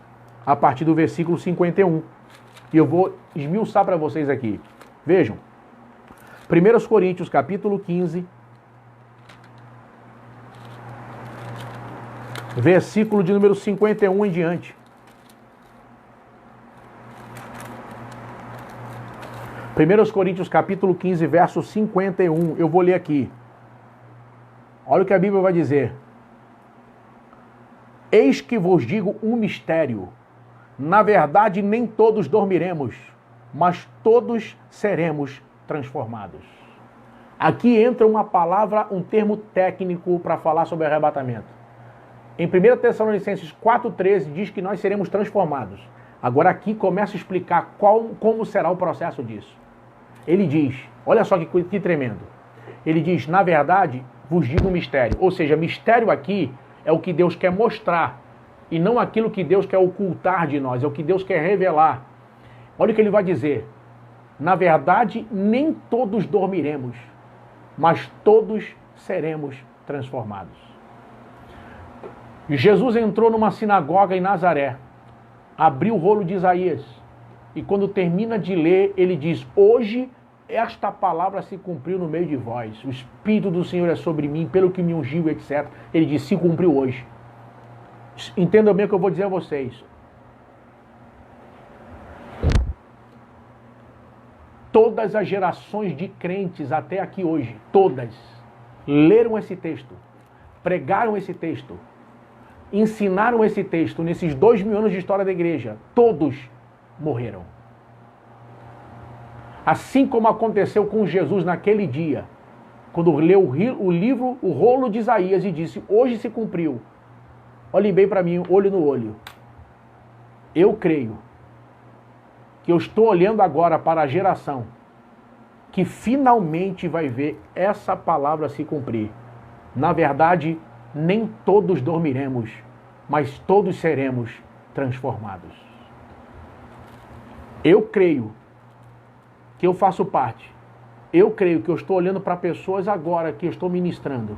a partir do versículo 51. E eu vou esmiuçar para vocês aqui. Vejam. 1 Coríntios capítulo 15, versículo de número 51 em diante. 1 Coríntios capítulo 15, verso 51. Eu vou ler aqui. Olha o que a Bíblia vai dizer. Eis que vos digo um mistério. Na verdade, nem todos dormiremos, mas todos seremos transformados. Aqui entra uma palavra, um termo técnico para falar sobre arrebatamento. Em 1 Tessalonicenses 4,13 diz que nós seremos transformados. Agora aqui começa a explicar como será o processo disso. Ele diz, olha só que tremendo. Ele diz, na verdade, vos digo um mistério. Ou seja, mistério aqui é o que Deus quer mostrar. E não aquilo que Deus quer ocultar de nós, é o que Deus quer revelar. Olha o que ele vai dizer. Na verdade, nem todos dormiremos, mas todos seremos transformados. Jesus entrou numa sinagoga em Nazaré, abriu o rolo de Isaías, e quando termina de ler, ele diz: hoje esta palavra se cumpriu no meio de vós, o Espírito do Senhor é sobre mim, pelo que me ungiu, etc. Ele diz: se cumpriu hoje. Entendam bem o que eu vou dizer a vocês. Todas as gerações de crentes até aqui hoje, todas, leram esse texto, pregaram esse texto, ensinaram esse texto nesses 2000 anos de história da igreja. Todos morreram. Assim como aconteceu com Jesus naquele dia, quando leu o livro, o rolo de Isaías e disse: hoje se cumpriu. Olhem bem para mim, olho no olho. Eu creio que eu estou olhando agora para a geração que finalmente vai ver essa palavra se cumprir. Na verdade, nem todos dormiremos, mas todos seremos transformados. Eu creio que eu faço parte. Eu creio que eu estou olhando para pessoas agora que eu estou ministrando,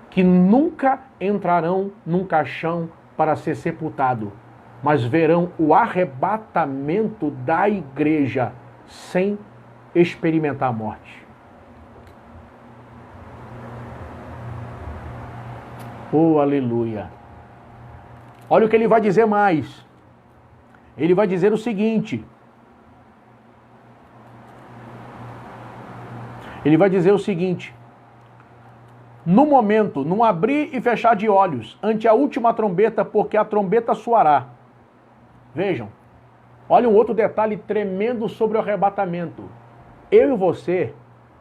que nunca entrarão num caixão para ser sepultado, mas verão o arrebatamento da igreja sem experimentar a morte. Oh, aleluia! Olha o que ele vai dizer mais. Ele vai dizer o seguinte. Ele vai dizer o seguinte: no momento, num abrir e fechar de olhos, ante a última trombeta, porque a trombeta soará. Vejam, olha um outro detalhe tremendo sobre o arrebatamento. Eu e você,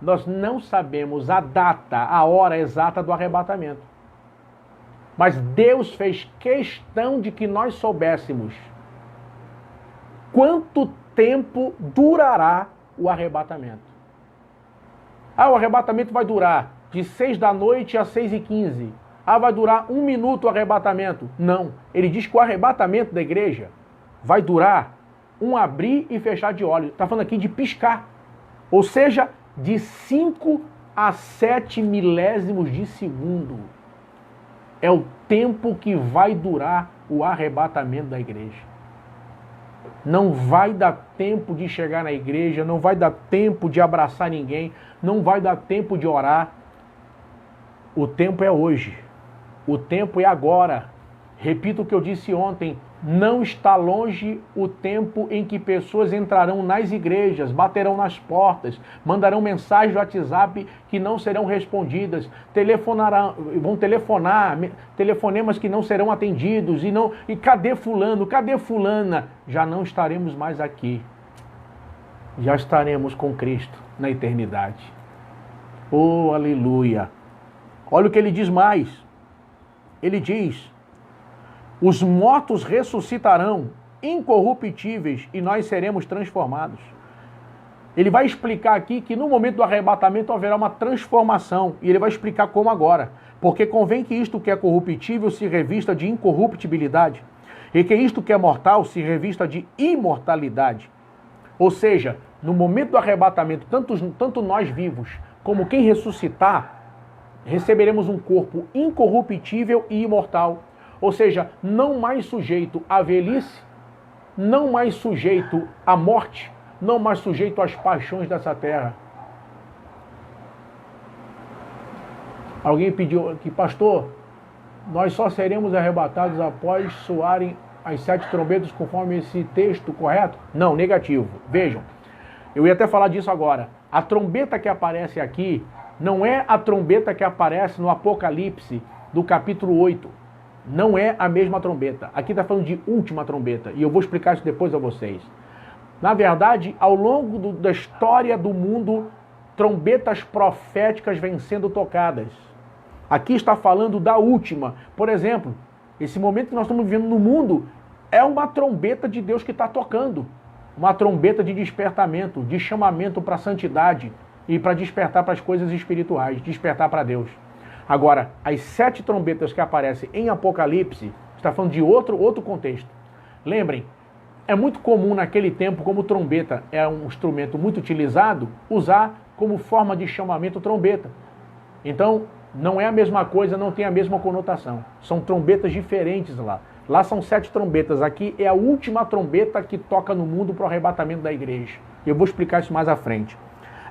nós não sabemos a data, a hora exata do arrebatamento. Mas Deus fez questão de que nós soubéssemos quanto tempo durará o arrebatamento. O arrebatamento vai durar de 6 da noite a 6h15. Vai durar 1 minuto o arrebatamento. Não, ele diz que o arrebatamento da igreja vai durar um abrir e fechar de olhos. Está falando aqui de piscar. Ou seja, de 5 a 7 milésimos de segundo. É o tempo que vai durar o arrebatamento da igreja. Não vai dar tempo de chegar na igreja, não vai dar tempo de abraçar ninguém, não vai dar tempo de orar. O tempo é hoje. O tempo é agora. Repito o que eu disse ontem. Não está longe o tempo em que pessoas entrarão nas igrejas, baterão nas portas, mandarão mensagens no WhatsApp que não serão respondidas, vão telefonar, telefonemas que não serão atendidos, e cadê fulano, cadê fulana? Já não estaremos mais aqui. Já estaremos com Cristo na eternidade. Oh, aleluia! Olha o que ele diz mais. Ele diz: os mortos ressuscitarão incorruptíveis e nós seremos transformados. Ele vai explicar aqui que no momento do arrebatamento haverá uma transformação. E ele vai explicar como agora. Porque convém que isto que é corruptível se revista de incorruptibilidade, e que isto que é mortal se revista de imortalidade. Ou seja, no momento do arrebatamento, tanto nós vivos como quem ressuscitar, receberemos um corpo incorruptível e imortal. Ou seja, não mais sujeito à velhice, não mais sujeito à morte, não mais sujeito às paixões dessa terra. Alguém pediu aqui: pastor, nós só seremos arrebatados após soarem as 7 trombetas conforme esse texto, correto? Não, negativo. Vejam, eu ia até falar disso agora. A trombeta que aparece aqui não é a trombeta que aparece no Apocalipse do capítulo 8. Não é a mesma trombeta. Aqui está falando de última trombeta. E eu vou explicar isso depois a vocês. Na verdade, ao longo da história do mundo, trombetas proféticas vêm sendo tocadas. Aqui está falando da última. Por exemplo, esse momento que nós estamos vivendo no mundo é uma trombeta de Deus que está tocando. Uma trombeta de despertamento, de chamamento para a santidade e para despertar para as coisas espirituais, despertar para Deus. Agora, as 7 trombetas que aparecem em Apocalipse, está falando de outro contexto. Lembrem, é muito comum naquele tempo, como trombeta é um instrumento muito utilizado, usar como forma de chamamento trombeta. Então, não é a mesma coisa, não tem a mesma conotação. São trombetas diferentes lá. Lá são 7 trombetas. Aqui é a última trombeta que toca no mundo para o arrebatamento da igreja. Eu vou explicar isso mais à frente.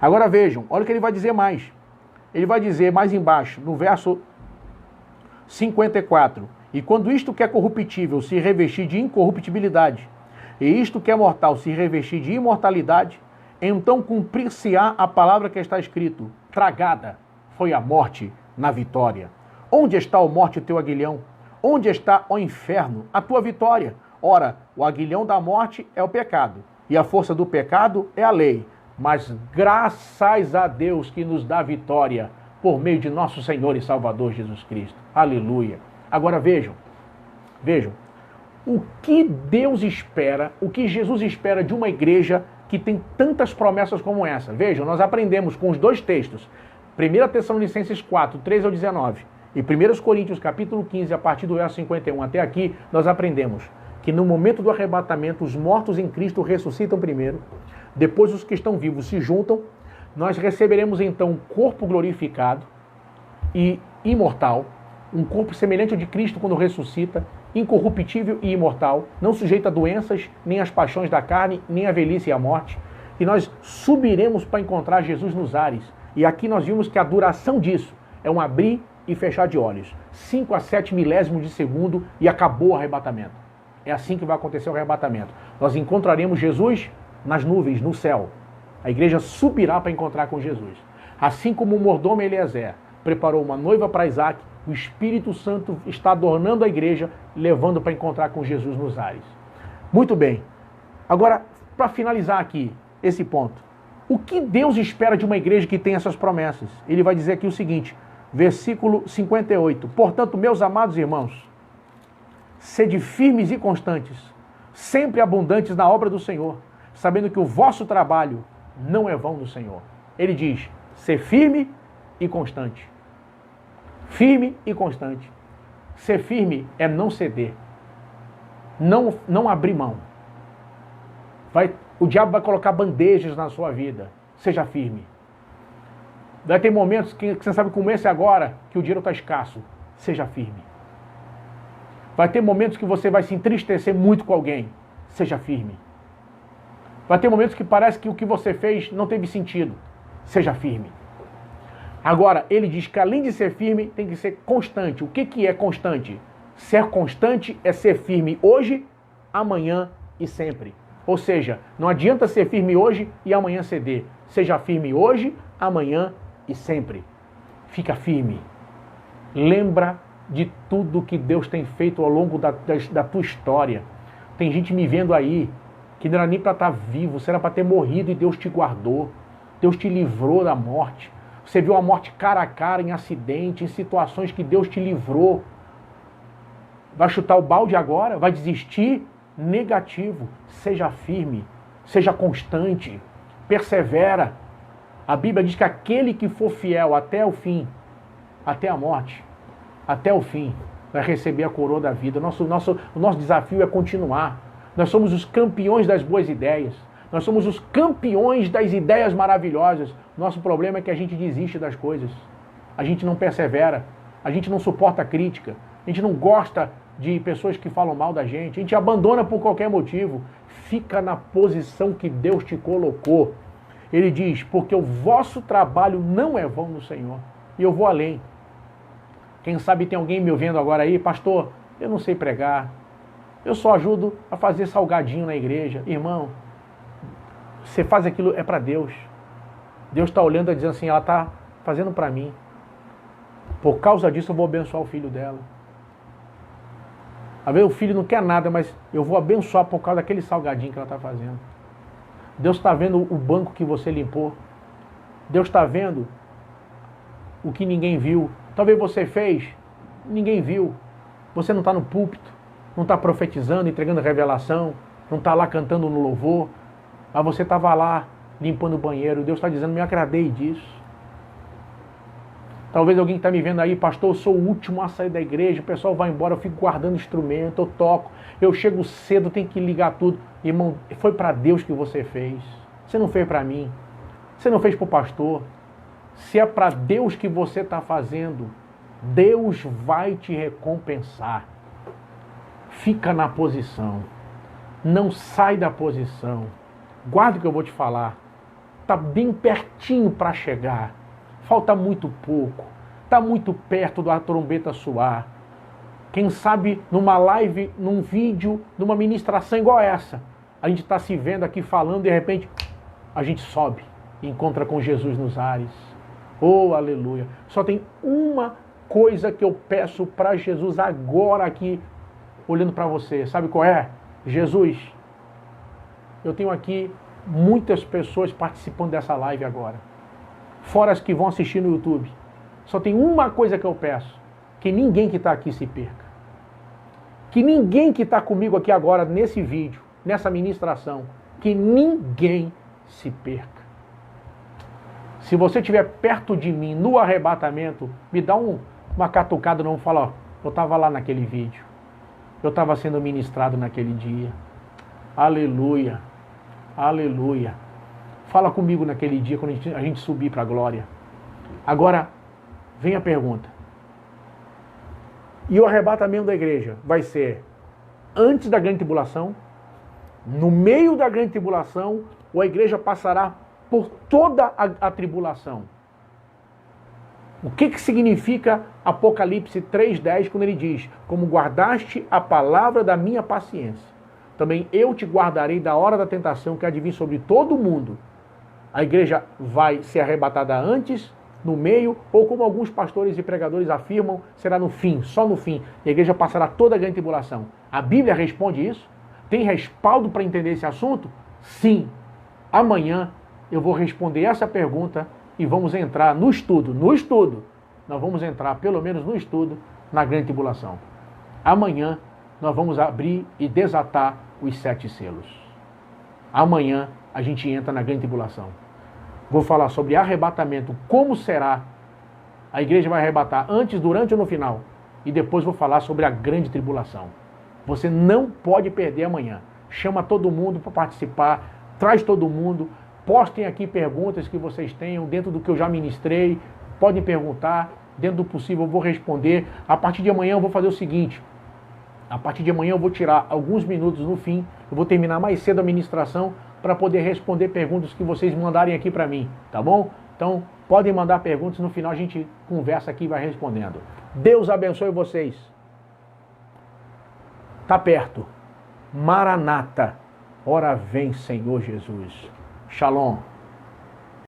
Agora vejam, olha o que ele vai dizer mais. Ele vai dizer mais embaixo, no verso 54. E quando isto que é corruptível se revestir de incorruptibilidade, e isto que é mortal se revestir de imortalidade, então cumprir-se-á a palavra que está escrito: tragada foi a morte na vitória. Onde está, ó morte, o teu aguilhão? Onde está, ó inferno, a tua vitória? Ora, o aguilhão da morte é o pecado, e a força do pecado é a lei. Mas graças a Deus que nos dá vitória por meio de nosso Senhor e Salvador Jesus Cristo. Aleluia. Agora vejam, o que Deus espera, o que Jesus espera de uma igreja que tem tantas promessas como essa. Vejam, nós aprendemos com os 2 textos, 1 Tessalonicenses 4, 13 ao 19, e 1 Coríntios capítulo 15, a partir do verso 51 até aqui, nós aprendemos que no momento do arrebatamento, os mortos em Cristo ressuscitam primeiro, depois os que estão vivos se juntam, nós receberemos então um corpo glorificado e imortal, um corpo semelhante ao de Cristo quando ressuscita, incorruptível e imortal, não sujeito a doenças, nem às paixões da carne, nem à velhice e à morte, e nós subiremos para encontrar Jesus nos ares. E aqui nós vimos que a duração disso é um abrir e fechar de olhos, 5 a 7 milésimos de segundo, e acabou o arrebatamento. É assim que vai acontecer o arrebatamento. Nós encontraremos Jesus nas nuvens, no céu. A igreja subirá para encontrar com Jesus. Assim como o mordomo Eliezer preparou uma noiva para Isaac, o Espírito Santo está adornando a igreja, levando para encontrar com Jesus nos ares. Muito bem. Agora, para finalizar aqui esse ponto, o que Deus espera de uma igreja que tem essas promessas? Ele vai dizer aqui o seguinte, versículo 58. Portanto, meus amados irmãos, sede firmes e constantes, sempre abundantes na obra do Senhor, sabendo que o vosso trabalho não é vão do Senhor. Ele diz, ser firme e constante. Firme e constante. Ser firme é não ceder. Não abrir mão. O diabo vai colocar bandejas na sua vida. Seja firme. Vai ter momentos que você sabe que o mês é agora, que o dinheiro está escasso. Seja firme. Vai ter momentos que você vai se entristecer muito com alguém. Seja firme. Vai ter momentos que parece que o que você fez não teve sentido. Seja firme. Agora, ele diz que além de ser firme, tem que ser constante. O que é constante? Ser constante é ser firme hoje, amanhã e sempre. Ou seja, não adianta ser firme hoje e amanhã ceder. Seja firme hoje, amanhã e sempre. Fica firme. Lembra de tudo que Deus tem feito ao longo da tua história. Tem gente me vendo aí que não era nem para estar vivo, você era para ter morrido e Deus te guardou. Deus te livrou da morte. Você viu a morte cara a cara, em acidente, em situações que Deus te livrou. Vai chutar o balde agora? Vai desistir? Negativo. Seja firme, seja constante, persevera. A Bíblia diz que aquele que for fiel até o fim, até a morte, até o fim, vai receber a coroa da vida. O nosso desafio é continuar. Nós somos os campeões das boas ideias. Nós somos os campeões das ideias maravilhosas. Nosso problema é que a gente desiste das coisas. A gente não persevera. A gente não suporta a crítica. A gente não gosta de pessoas que falam mal da gente. A gente abandona por qualquer motivo. Fica na posição que Deus te colocou. Ele diz, porque o vosso trabalho não é vão no Senhor. E eu vou além. Quem sabe tem alguém me ouvindo agora aí, pastor, eu não sei pregar. Eu só ajudo a fazer salgadinho na igreja. Irmão, você faz aquilo, é para Deus. Deus está olhando e dizendo assim, ela está fazendo para mim. Por causa disso eu vou abençoar o filho dela. Às vezes o filho não quer nada, mas eu vou abençoar por causa daquele salgadinho que ela está fazendo. Deus está vendo o banco que você limpou. Deus está vendo o que ninguém viu. Talvez você fez, ninguém viu. Você não está no púlpito, não está profetizando, entregando revelação, não está lá cantando no louvor, mas você estava lá limpando o banheiro. Deus está dizendo, me agradei disso. Talvez alguém que está me vendo aí, pastor, eu sou o último a sair da igreja, o pessoal vai embora, eu fico guardando instrumento, eu toco, eu chego cedo, tenho que ligar tudo. Irmão, foi para Deus que você fez. Você não fez para mim. Você não fez para o pastor. Se é para Deus que você está fazendo, Deus vai te recompensar. Fica na posição. Não sai da posição. Guarda o que eu vou te falar. Está bem pertinho para chegar. Falta muito pouco. Está muito perto da trombeta soar. Quem sabe numa live, num vídeo, numa ministração igual essa, a gente está se vendo aqui falando e de repente a gente sobe e encontra com Jesus nos ares. Oh, aleluia. Só tem uma coisa que eu peço para Jesus agora aqui, olhando para você. Sabe qual é? Jesus, eu tenho aqui muitas pessoas participando dessa live agora. Fora as que vão assistir no YouTube. Só tem uma coisa que eu peço. Que ninguém que está aqui se perca. Que ninguém que está comigo aqui agora, nesse vídeo, nessa ministração, que ninguém se perca. Se você estiver perto de mim, no arrebatamento, me dá uma catucada, não fala, ó, eu estava lá naquele vídeo. Eu estava sendo ministrado naquele dia. Aleluia. Aleluia. Fala comigo naquele dia, quando a gente subir para a glória. Agora, vem a pergunta. E o arrebatamento da igreja vai ser antes da grande tribulação, no meio da grande tribulação, ou a igreja passará por toda a tribulação? O que significa Apocalipse 3,10 quando ele diz: como guardaste a palavra da minha paciência, também eu te guardarei da hora da tentação que há de vir sobre todo o mundo. A igreja vai ser arrebatada antes, no meio, ou como alguns pastores e pregadores afirmam, será no fim, só no fim. E a igreja passará toda a grande tribulação. A Bíblia responde isso? Tem respaldo para entender esse assunto? Sim. Amanhã eu vou responder essa pergunta e vamos entrar no estudo. No estudo. Nós vamos entrar, pelo menos no estudo, na grande tribulação. Amanhã nós vamos abrir e desatar os 7 selos. Amanhã a gente entra na grande tribulação. Vou falar sobre arrebatamento, como será. A igreja vai arrebatar antes, durante ou no final. E depois vou falar sobre a grande tribulação. Você não pode perder amanhã. Chama todo mundo para participar, traz todo mundo, postem aqui perguntas que vocês tenham dentro do que eu já ministrei, podem perguntar, dentro do possível eu vou responder. A partir de amanhã eu vou fazer o seguinte, a partir de amanhã eu vou tirar alguns minutos no fim, eu vou terminar mais cedo a ministração para poder responder perguntas que vocês mandarem aqui para mim, tá bom? Então, podem mandar perguntas, no final a gente conversa aqui e vai respondendo. Deus abençoe vocês. Tá perto. Maranata. Ora vem, Senhor Jesus. Shalom.